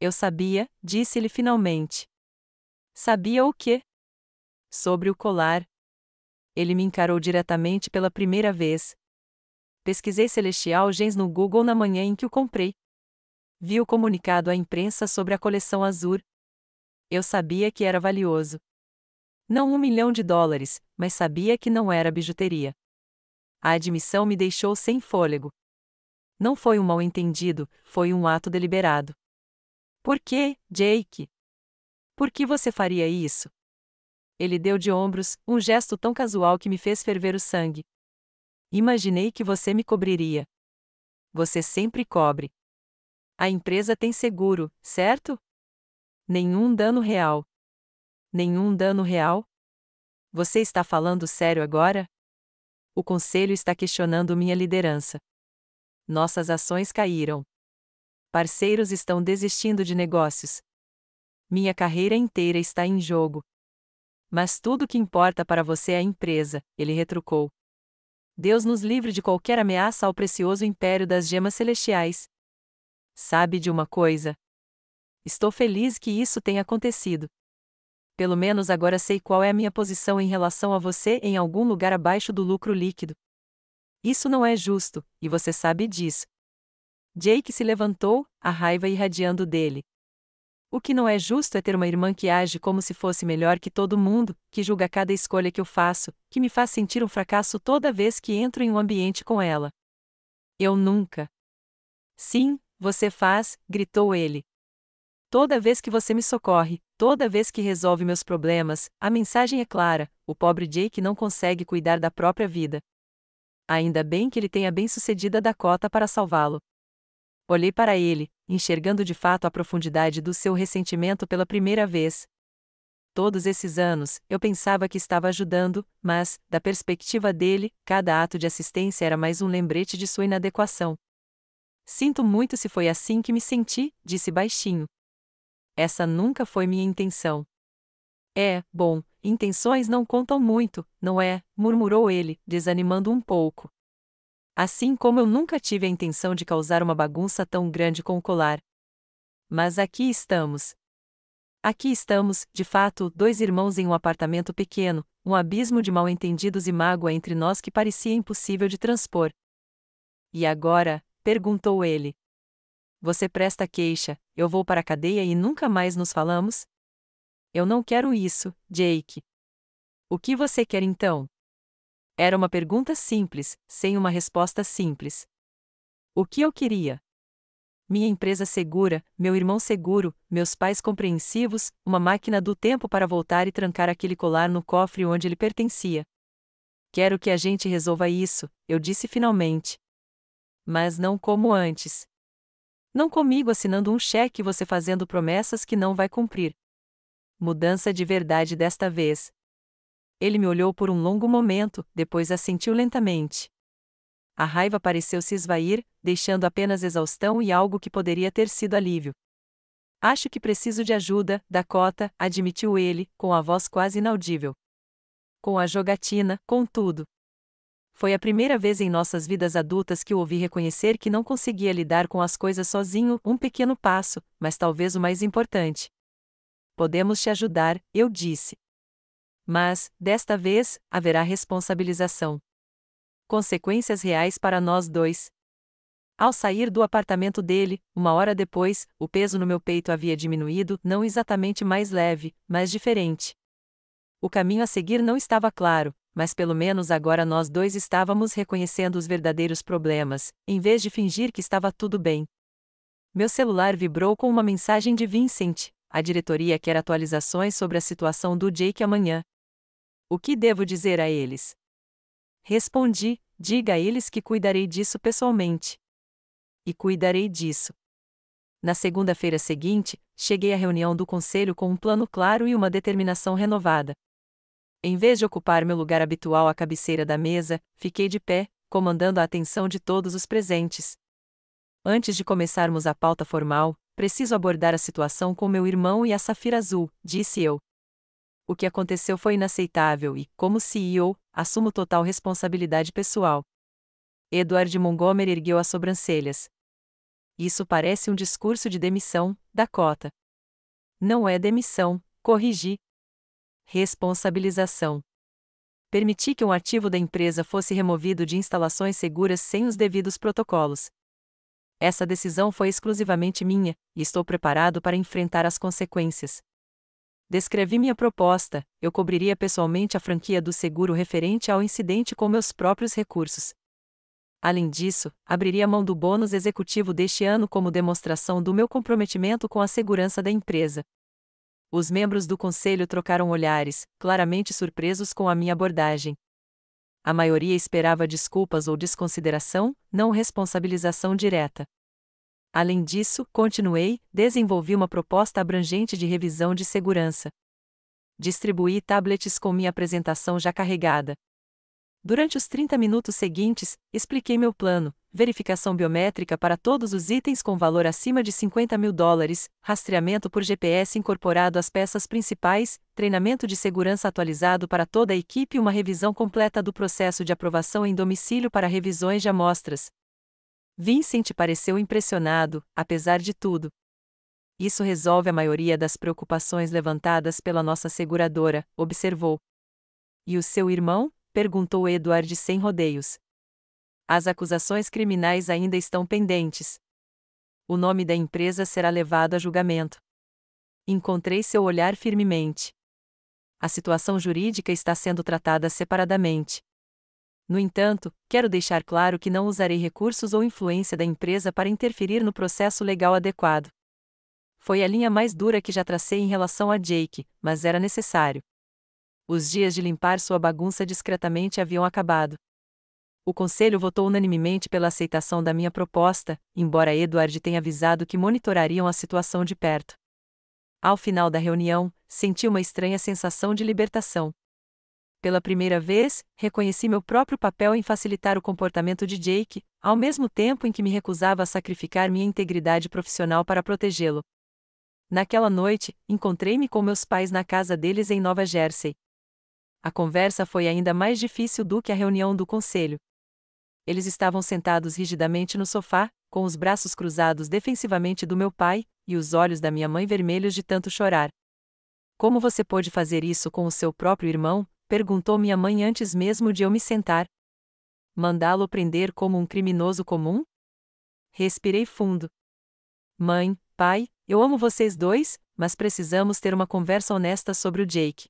Eu sabia, disse-lhe finalmente. Sabia o quê? Sobre o colar. Ele me encarou diretamente pela primeira vez. Pesquisei Celestial Gems no Google na manhã em que o comprei. Vi o comunicado à imprensa sobre a coleção Azur. Eu sabia que era valioso. Não $1 milhão, mas sabia que não era bijuteria. A admissão me deixou sem fôlego. Não foi um mal-entendido, foi um ato deliberado. Por quê, Jake? Por que você faria isso? Ele deu de ombros, um gesto tão casual que me fez ferver o sangue. Imaginei que você me cobriria. Você sempre cobre. A empresa tem seguro, certo? Nenhum dano real. Nenhum dano real? Você está falando sério agora? O conselho está questionando minha liderança. Nossas ações caíram. Parceiros estão desistindo de negócios. Minha carreira inteira está em jogo. Mas tudo que importa para você é a empresa, ele retrucou. Deus nos livre de qualquer ameaça ao precioso império das gemas celestiais. Sabe de uma coisa? Estou feliz que isso tenha acontecido. Pelo menos agora sei qual é a minha posição em relação a você em algum lugar abaixo do lucro líquido. Isso não é justo, e você sabe disso. Jake se levantou, a raiva irradiando dele. O que não é justo é ter uma irmã que age como se fosse melhor que todo mundo, que julga cada escolha que eu faço, que me faz sentir um fracasso toda vez que entro em um ambiente com ela. Eu nunca. Sim, você faz, gritou ele. Toda vez que você me socorre, toda vez que resolve meus problemas, a mensagem é clara: o pobre Jake não consegue cuidar da própria vida. Ainda bem que ele tem a bem-sucedida Dakota para salvá-lo. Olhei para ele, enxergando de fato a profundidade do seu ressentimento pela primeira vez. Todos esses anos, eu pensava que estava ajudando, mas, da perspectiva dele, cada ato de assistência era mais um lembrete de sua inadequação. Sinto muito se foi assim que me senti, disse baixinho. Essa nunca foi minha intenção. Bom, intenções não contam muito, não é? Murmurou ele, desanimando um pouco. Assim como eu nunca tive a intenção de causar uma bagunça tão grande com o colar. Mas aqui estamos. Aqui estamos, de fato, dois irmãos em um apartamento pequeno, um abismo de mal-entendidos e mágoa entre nós que parecia impossível de transpor. E agora? Perguntou ele. Você presta queixa, eu vou para a cadeia e nunca mais nos falamos? Eu não quero isso, Jake. O que você quer então? Era uma pergunta simples, sem uma resposta simples. O que eu queria? Minha empresa segura, meu irmão seguro, meus pais compreensivos, uma máquina do tempo para voltar e trancar aquele colar no cofre onde ele pertencia. Quero que a gente resolva isso, eu disse finalmente. Mas não como antes. Não comigo assinando um cheque e você fazendo promessas que não vai cumprir. Mudança de verdade desta vez. Ele me olhou por um longo momento, depois assentiu lentamente. A raiva pareceu se esvair, deixando apenas exaustão e algo que poderia ter sido alívio. Acho que preciso de ajuda, Dakota, admitiu ele, com a voz quase inaudível. Com a jogatina, contudo. Foi a primeira vez em nossas vidas adultas que o ouvi reconhecer que não conseguia lidar com as coisas sozinho, um pequeno passo, mas talvez o mais importante. Podemos te ajudar, eu disse. Mas, desta vez, haverá responsabilização. Consequências reais para nós dois. Ao sair do apartamento dele, uma hora depois, o peso no meu peito havia diminuído, não exatamente mais leve, mas diferente. O caminho a seguir não estava claro, mas pelo menos agora nós dois estávamos reconhecendo os verdadeiros problemas, em vez de fingir que estava tudo bem. Meu celular vibrou com uma mensagem de Vincent. A diretoria quer atualizações sobre a situação do Jake amanhã. O que devo dizer a eles? Respondi: diga a eles que cuidarei disso pessoalmente. E cuidarei disso. Na segunda-feira seguinte, cheguei à reunião do conselho com um plano claro e uma determinação renovada. Em vez de ocupar meu lugar habitual à cabeceira da mesa, fiquei de pé, comandando a atenção de todos os presentes. Antes de começarmos a pauta formal, preciso abordar a situação com meu irmão e a Safira Azul, disse eu. O que aconteceu foi inaceitável e, como CEO, assumo total responsabilidade pessoal. Edward Montgomery ergueu as sobrancelhas. Isso parece um discurso de demissão, Dakota. Não é demissão, corrigi. Responsabilização. Permiti que um ativo da empresa fosse removido de instalações seguras sem os devidos protocolos. Essa decisão foi exclusivamente minha, e estou preparado para enfrentar as consequências. Descrevi minha proposta: eu cobriria pessoalmente a franquia do seguro referente ao incidente com meus próprios recursos. Além disso, abriria mão do bônus executivo deste ano como demonstração do meu comprometimento com a segurança da empresa. Os membros do conselho trocaram olhares, claramente surpresos com a minha abordagem. A maioria esperava desculpas ou desconsideração, não responsabilização direta. Além disso, continuei, desenvolvi uma proposta abrangente de revisão de segurança. Distribuí tablets com minha apresentação já carregada. Durante os 30 minutos seguintes, expliquei meu plano: verificação biométrica para todos os itens com valor acima de $50 mil, rastreamento por GPS incorporado às peças principais, treinamento de segurança atualizado para toda a equipe e uma revisão completa do processo de aprovação em domicílio para revisões de amostras. Vincent pareceu impressionado, apesar de tudo. Isso resolve a maioria das preocupações levantadas pela nossa seguradora, observou. E o seu irmão? Perguntou Edward sem rodeios. As acusações criminais ainda estão pendentes. O nome da empresa será levado a julgamento. Encontrei seu olhar firmemente. A situação jurídica está sendo tratada separadamente. No entanto, quero deixar claro que não usarei recursos ou influência da empresa para interferir no processo legal adequado. Foi a linha mais dura que já tracei em relação a Jake, mas era necessário. Os dias de limpar sua bagunça discretamente haviam acabado. O conselho votou unanimemente pela aceitação da minha proposta, embora Edward tenha avisado que monitorariam a situação de perto. Ao final da reunião, senti uma estranha sensação de libertação. Pela primeira vez, reconheci meu próprio papel em facilitar o comportamento de Jake, ao mesmo tempo em que me recusava a sacrificar minha integridade profissional para protegê-lo. Naquela noite, encontrei-me com meus pais na casa deles em Nova Jersey. A conversa foi ainda mais difícil do que a reunião do conselho. Eles estavam sentados rigidamente no sofá, com os braços cruzados defensivamente do meu pai, e os olhos da minha mãe vermelhos de tanto chorar. Como você pôde fazer isso com o seu próprio irmão? Perguntou minha mãe antes mesmo de eu me sentar. Mandá-lo prender como um criminoso comum? Respirei fundo. Mãe, pai, eu amo vocês dois, mas precisamos ter uma conversa honesta sobre o Jake.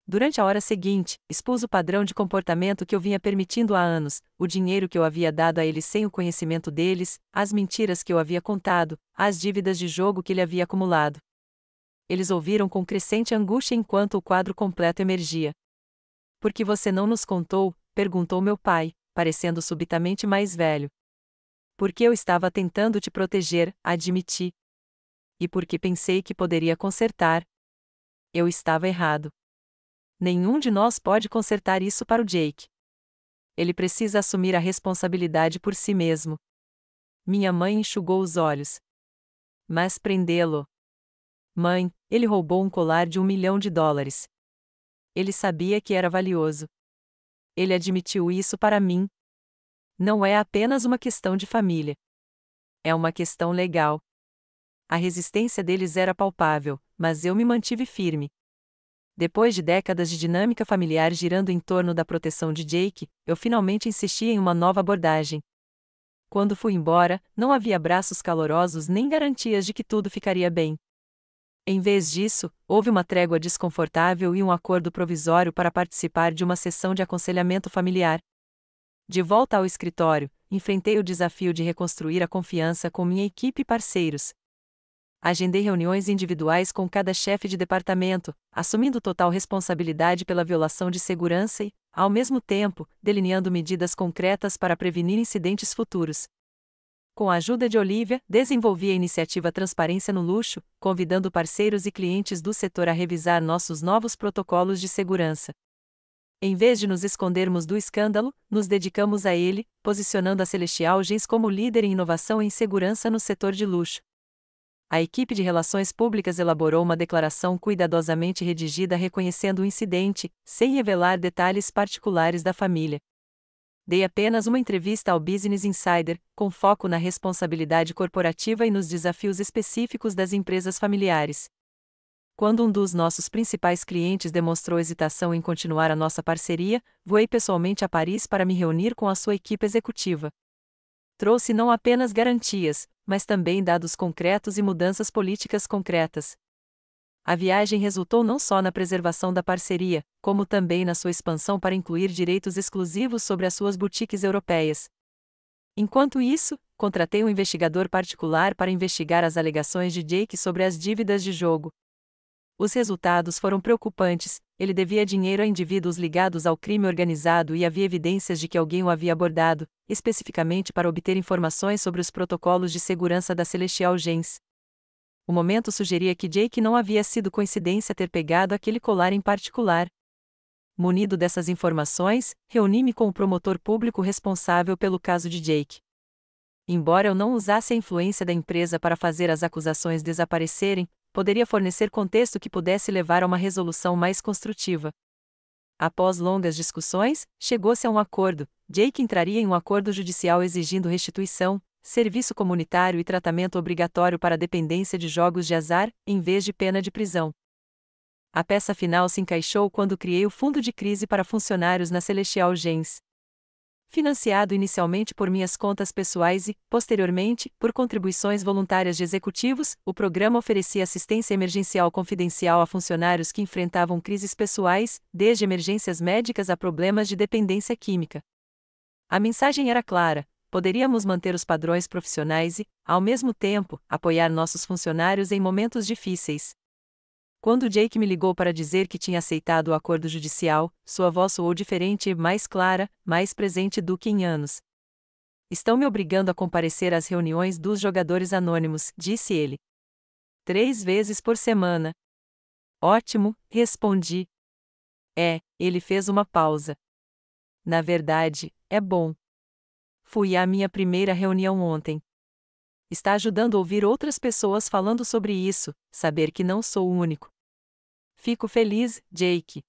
Durante a hora seguinte, expus o padrão de comportamento que eu vinha permitindo há anos, o dinheiro que eu havia dado a eles sem o conhecimento deles, as mentiras que eu havia contado, as dívidas de jogo que ele havia acumulado. Eles ouviram com crescente angústia enquanto o quadro completo emergia. Por que você não nos contou? Perguntou meu pai, parecendo subitamente mais velho. Porque eu estava tentando te proteger, admiti. E porque pensei que poderia consertar. Eu estava errado. Nenhum de nós pode consertar isso para o Jake. Ele precisa assumir a responsabilidade por si mesmo. Minha mãe enxugou os olhos. Mas prendê-lo. Mãe, ele roubou um colar de $1 milhão. Ele sabia que era valioso. Ele admitiu isso para mim. Não é apenas uma questão de família. É uma questão legal. A resistência deles era palpável, mas eu me mantive firme. Depois de décadas de dinâmica familiar girando em torno da proteção de Jake, eu finalmente insisti em uma nova abordagem. Quando fui embora, não havia abraços calorosos nem garantias de que tudo ficaria bem. Em vez disso, houve uma trégua desconfortável e um acordo provisório para participar de uma sessão de aconselhamento familiar. De volta ao escritório, enfrentei o desafio de reconstruir a confiança com minha equipe e parceiros. Agendei reuniões individuais com cada chefe de departamento, assumindo total responsabilidade pela violação de segurança e, ao mesmo tempo, delineando medidas concretas para prevenir incidentes futuros. Com a ajuda de Olivia, desenvolvi a iniciativa Transparência no Luxo, convidando parceiros e clientes do setor a revisar nossos novos protocolos de segurança. Em vez de nos escondermos do escândalo, nos dedicamos a ele, posicionando a Celestial Gens como líder em inovação em segurança no setor de luxo. A equipe de relações públicas elaborou uma declaração cuidadosamente redigida reconhecendo o incidente, sem revelar detalhes particulares da família. Dei apenas uma entrevista ao Business Insider, com foco na responsabilidade corporativa e nos desafios específicos das empresas familiares. Quando um dos nossos principais clientes demonstrou hesitação em continuar a nossa parceria, voei pessoalmente a Paris para me reunir com a sua equipe executiva. Trouxe não apenas garantias, mas também dados concretos e mudanças políticas concretas. A viagem resultou não só na preservação da parceria, como também na sua expansão para incluir direitos exclusivos sobre as suas boutiques europeias. Enquanto isso, contratei um investigador particular para investigar as alegações de Jake sobre as dívidas de jogo. Os resultados foram preocupantes. Ele devia dinheiro a indivíduos ligados ao crime organizado e havia evidências de que alguém o havia abordado, especificamente para obter informações sobre os protocolos de segurança da Celestial Gens. O momento sugeria que Jake não havia sido coincidência ter pegado aquele colar em particular. Munido dessas informações, reuni-me com o promotor público responsável pelo caso de Jake. Embora eu não usasse a influência da empresa para fazer as acusações desaparecerem, poderia fornecer contexto que pudesse levar a uma resolução mais construtiva. Após longas discussões, chegou-se a um acordo. Jake entraria em um acordo judicial exigindo restituição, serviço comunitário e tratamento obrigatório para a dependência de jogos de azar, em vez de pena de prisão. A peça final se encaixou quando criei o Fundo de Crise para Funcionários na Celestial Gens. Financiado inicialmente por minhas contas pessoais e, posteriormente, por contribuições voluntárias de executivos, o programa oferecia assistência emergencial confidencial a funcionários que enfrentavam crises pessoais, desde emergências médicas a problemas de dependência química. A mensagem era clara: poderíamos manter os padrões profissionais e, ao mesmo tempo, apoiar nossos funcionários em momentos difíceis. Quando Jake me ligou para dizer que tinha aceitado o acordo judicial, sua voz soou diferente e mais clara, mais presente do que em anos. Estão me obrigando a comparecer às reuniões dos jogadores anônimos, disse ele. 3 vezes por semana. Ótimo, respondi. Ele fez uma pausa. Na verdade, é bom. Fui à minha primeira reunião ontem. Está ajudando a ouvir outras pessoas falando sobre isso, saber que não sou o único. Fico feliz, Jake.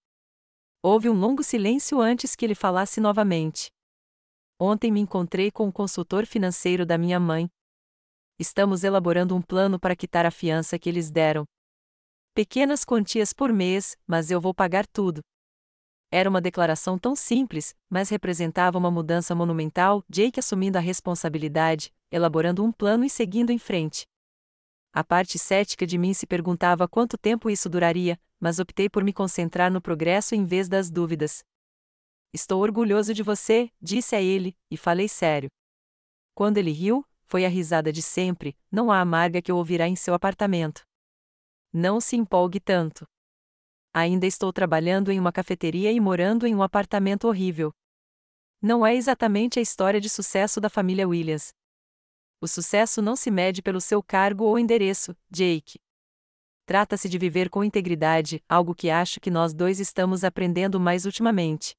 Houve um longo silêncio antes que ele falasse novamente. Ontem me encontrei com o consultor financeiro da minha mãe. Estamos elaborando um plano para quitar a fiança que eles deram. Pequenas quantias por mês, mas eu vou pagar tudo. Era uma declaração tão simples, mas representava uma mudança monumental. Jake assumindo a responsabilidade, elaborando um plano e seguindo em frente. A parte cética de mim se perguntava quanto tempo isso duraria, mas optei por me concentrar no progresso em vez das dúvidas. Estou orgulhoso de você, disse a ele, e falei sério. Quando ele riu, foi a risada de sempre, não a amarga que eu ouvirá em seu apartamento. Não se empolgue tanto. Ainda estou trabalhando em uma cafeteria e morando em um apartamento horrível. Não é exatamente a história de sucesso da família Williams. O sucesso não se mede pelo seu cargo ou endereço, Jake. Trata-se de viver com integridade, algo que acho que nós dois estamos aprendendo mais ultimamente.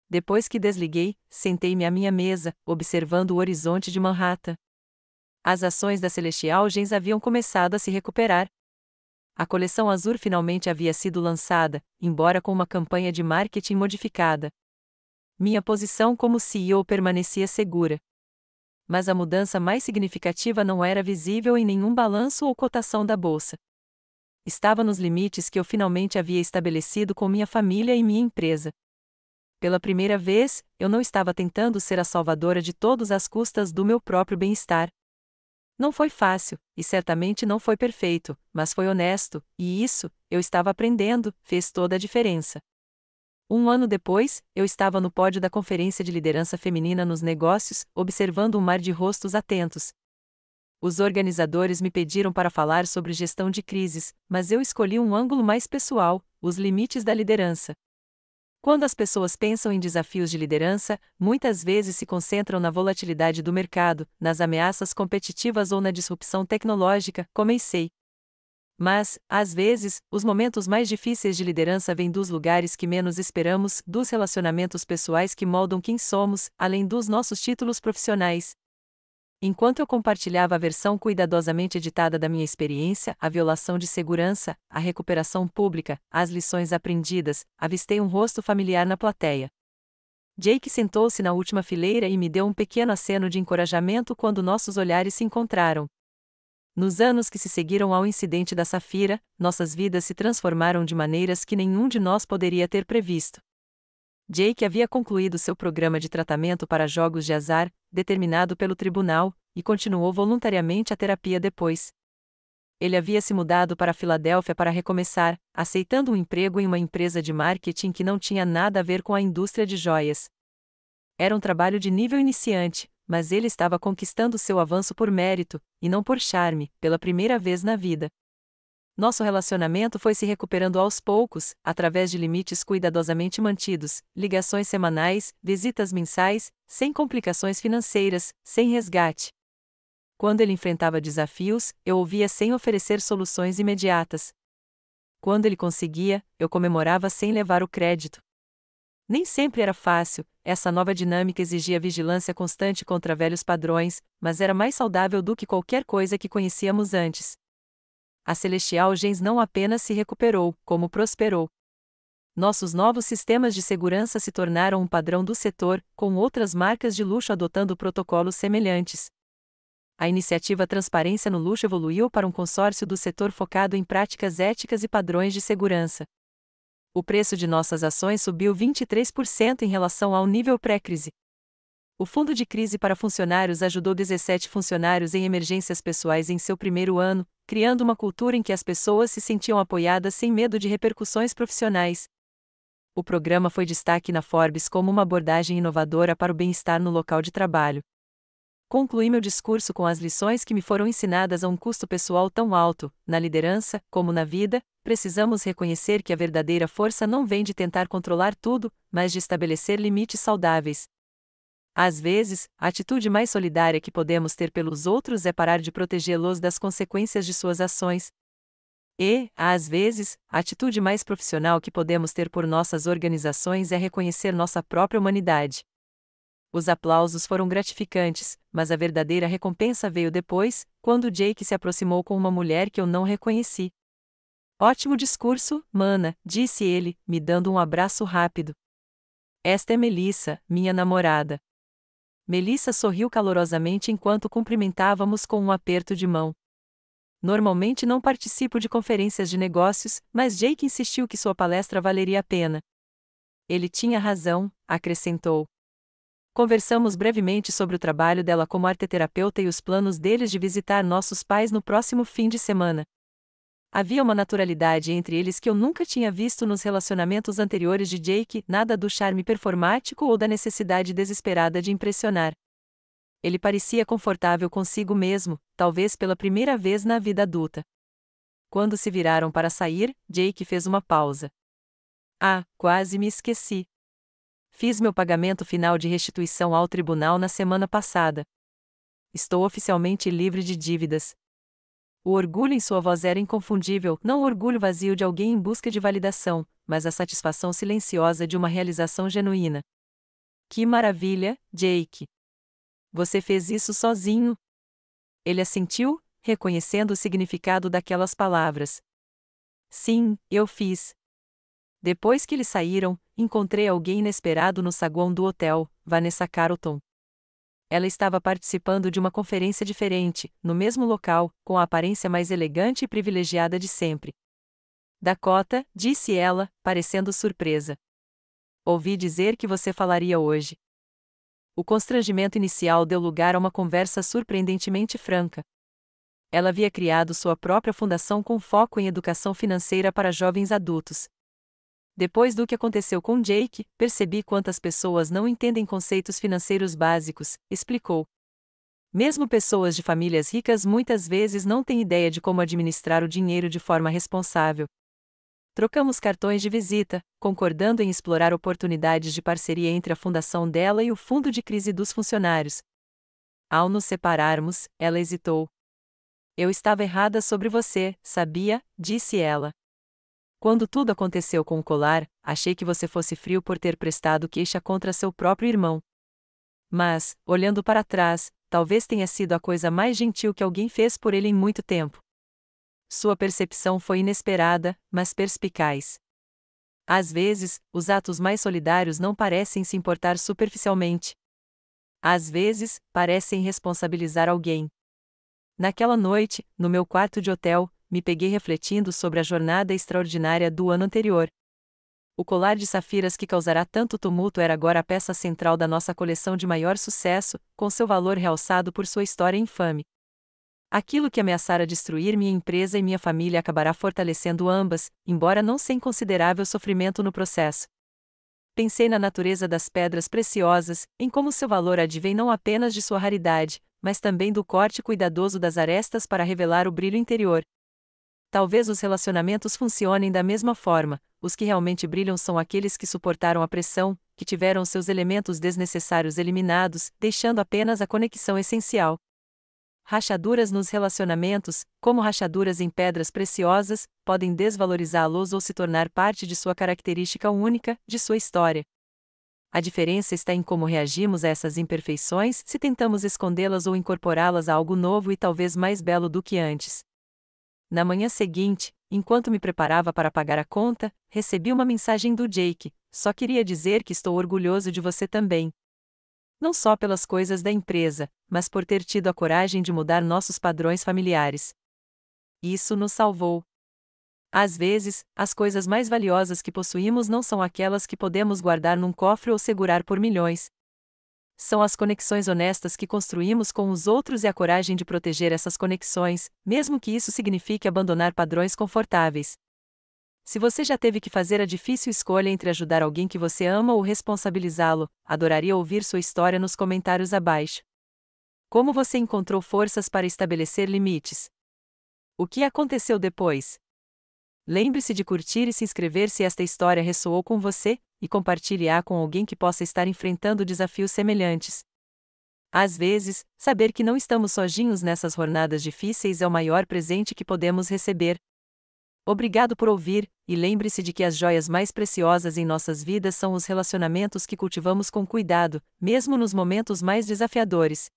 Depois que desliguei, sentei-me à minha mesa, observando o horizonte de Manhattan. As ações da Celestial Gens haviam começado a se recuperar. A coleção Azur finalmente havia sido lançada, embora com uma campanha de marketing modificada. Minha posição como CEO permanecia segura. Mas a mudança mais significativa não era visível em nenhum balanço ou cotação da bolsa. Estava nos limites que eu finalmente havia estabelecido com minha família e minha empresa. Pela primeira vez, eu não estava tentando ser a salvadora de todos às custas do meu próprio bem-estar. Não foi fácil, e certamente não foi perfeito, mas foi honesto, e isso, eu estava aprendendo, fez toda a diferença. 1 ano depois, eu estava no pódio da Conferência de Liderança Feminina nos Negócios, observando um mar de rostos atentos. Os organizadores me pediram para falar sobre gestão de crises, mas eu escolhi um ângulo mais pessoal: os limites da liderança. Quando as pessoas pensam em desafios de liderança, muitas vezes se concentram na volatilidade do mercado, nas ameaças competitivas ou na disrupção tecnológica, comecei. Mas, às vezes, os momentos mais difíceis de liderança vêm dos lugares que menos esperamos, dos relacionamentos pessoais que moldam quem somos, além dos nossos títulos profissionais. Enquanto eu compartilhava a versão cuidadosamente editada da minha experiência, a violação de segurança, a recuperação pública, as lições aprendidas, avistei um rosto familiar na plateia. Jake sentou-se na última fileira e me deu um pequeno aceno de encorajamento quando nossos olhares se encontraram. Nos anos que se seguiram ao incidente da Safira, nossas vidas se transformaram de maneiras que nenhum de nós poderia ter previsto. Jake havia concluído seu programa de tratamento para jogos de azar, determinado pelo tribunal, e continuou voluntariamente a terapia depois. Ele havia se mudado para Filadélfia para recomeçar, aceitando um emprego em uma empresa de marketing que não tinha nada a ver com a indústria de joias. Era um trabalho de nível iniciante, mas ele estava conquistando seu avanço por mérito, e não por charme, pela primeira vez na vida. Nosso relacionamento foi se recuperando aos poucos, através de limites cuidadosamente mantidos, ligações semanais, visitas mensais, sem complicações financeiras, sem resgate. Quando ele enfrentava desafios, eu ouvia sem oferecer soluções imediatas. Quando ele conseguia, eu comemorava sem levar o crédito. Nem sempre era fácil, essa nova dinâmica exigia vigilância constante contra velhos padrões, mas era mais saudável do que qualquer coisa que conhecíamos antes. A Celestial Gens não apenas se recuperou, como prosperou. Nossos novos sistemas de segurança se tornaram um padrão do setor, com outras marcas de luxo adotando protocolos semelhantes. A iniciativa Transparência no Luxo evoluiu para um consórcio do setor focado em práticas éticas e padrões de segurança. O preço de nossas ações subiu 23% em relação ao nível pré-crise. O Fundo de Crise para Funcionários ajudou 17 funcionários em emergências pessoais em seu primeiro ano, criando uma cultura em que as pessoas se sentiam apoiadas sem medo de repercussões profissionais. O programa foi destaque na Forbes como uma abordagem inovadora para o bem-estar no local de trabalho. Concluí meu discurso com as lições que me foram ensinadas a um custo pessoal tão alto. Na liderança, como na vida, precisamos reconhecer que a verdadeira força não vem de tentar controlar tudo, mas de estabelecer limites saudáveis. Às vezes, a atitude mais solidária que podemos ter pelos outros é parar de protegê-los das consequências de suas ações. E, às vezes, a atitude mais profissional que podemos ter por nossas organizações é reconhecer nossa própria humanidade. Os aplausos foram gratificantes, mas a verdadeira recompensa veio depois, quando Jake se aproximou com uma mulher que eu não reconheci. Ótimo discurso, mana, disse ele, me dando um abraço rápido. Esta é Melissa, minha namorada. Melissa sorriu calorosamente enquanto cumprimentávamos com um aperto de mão. Normalmente não participo de conferências de negócios, mas Jake insistiu que sua palestra valeria a pena. Ele tinha razão, acrescentou. Conversamos brevemente sobre o trabalho dela como arteterapeuta e os planos deles de visitar nossos pais no próximo fim de semana. Havia uma naturalidade entre eles que eu nunca tinha visto nos relacionamentos anteriores de Jake, nada do charme performático ou da necessidade desesperada de impressionar. Ele parecia confortável consigo mesmo, talvez pela primeira vez na vida adulta. Quando se viraram para sair, Jake fez uma pausa. Ah, quase me esqueci. Fiz meu pagamento final de restituição ao tribunal na semana passada. Estou oficialmente livre de dívidas. O orgulho em sua voz era inconfundível, não o orgulho vazio de alguém em busca de validação, mas a satisfação silenciosa de uma realização genuína. Que maravilha, Jake! Você fez isso sozinho? Ele assentiu, reconhecendo o significado daquelas palavras. Sim, eu fiz. Depois que eles saíram, encontrei alguém inesperado no saguão do hotel, Vanessa Carlton. Ela estava participando de uma conferência diferente, no mesmo local, com a aparência mais elegante e privilegiada de sempre. Dakota, disse ela, parecendo surpresa. Ouvi dizer que você falaria hoje. O constrangimento inicial deu lugar a uma conversa surpreendentemente franca. Ela havia criado sua própria fundação com foco em educação financeira para jovens adultos. Depois do que aconteceu com Jake, percebi quantas pessoas não entendem conceitos financeiros básicos, explicou. Mesmo pessoas de famílias ricas muitas vezes não têm ideia de como administrar o dinheiro de forma responsável. Trocamos cartões de visita, concordando em explorar oportunidades de parceria entre a fundação dela e o fundo de crise dos funcionários. Ao nos separarmos, ela hesitou. Eu estava errada sobre você, sabia? Disse ela. Quando tudo aconteceu com o colar, achei que você fosse frio por ter prestado queixa contra seu próprio irmão. Mas, olhando para trás, talvez tenha sido a coisa mais gentil que alguém fez por ele em muito tempo. Sua percepção foi inesperada, mas perspicaz. Às vezes, os atos mais solidários não parecem se importar superficialmente. Às vezes, parecem responsabilizar alguém. Naquela noite, no meu quarto de hotel, me peguei refletindo sobre a jornada extraordinária do ano anterior. O colar de safiras que causará tanto tumulto era agora a peça central da nossa coleção de maior sucesso, com seu valor realçado por sua história infame. Aquilo que ameaçara destruir minha empresa e minha família acabará fortalecendo ambas, embora não sem considerável sofrimento no processo. Pensei na natureza das pedras preciosas, em como seu valor advém não apenas de sua raridade, mas também do corte cuidadoso das arestas para revelar o brilho interior. Talvez os relacionamentos funcionem da mesma forma, os que realmente brilham são aqueles que suportaram a pressão, que tiveram seus elementos desnecessários eliminados, deixando apenas a conexão essencial. Rachaduras nos relacionamentos, como rachaduras em pedras preciosas, podem desvalorizá-los ou se tornar parte de sua característica única, de sua história. A diferença está em como reagimos a essas imperfeições, se tentamos escondê-las ou incorporá-las a algo novo e talvez mais belo do que antes. Na manhã seguinte, enquanto me preparava para pagar a conta, recebi uma mensagem do Jake: "Só queria dizer que estou orgulhoso de você também. Não só pelas coisas da empresa, mas por ter tido a coragem de mudar nossos padrões familiares. Isso nos salvou." Às vezes, as coisas mais valiosas que possuímos não são aquelas que podemos guardar num cofre ou segurar por milhões. São as conexões honestas que construímos com os outros e a coragem de proteger essas conexões, mesmo que isso signifique abandonar padrões confortáveis. Se você já teve que fazer a difícil escolha entre ajudar alguém que você ama ou responsabilizá-lo, adoraria ouvir sua história nos comentários abaixo. Como você encontrou forças para estabelecer limites? O que aconteceu depois? Lembre-se de curtir e se inscrever se esta história ressoou com você, e compartilhe-a com alguém que possa estar enfrentando desafios semelhantes. Às vezes, saber que não estamos sozinhos nessas jornadas difíceis é o maior presente que podemos receber. Obrigado por ouvir, e lembre-se de que as joias mais preciosas em nossas vidas são os relacionamentos que cultivamos com cuidado, mesmo nos momentos mais desafiadores.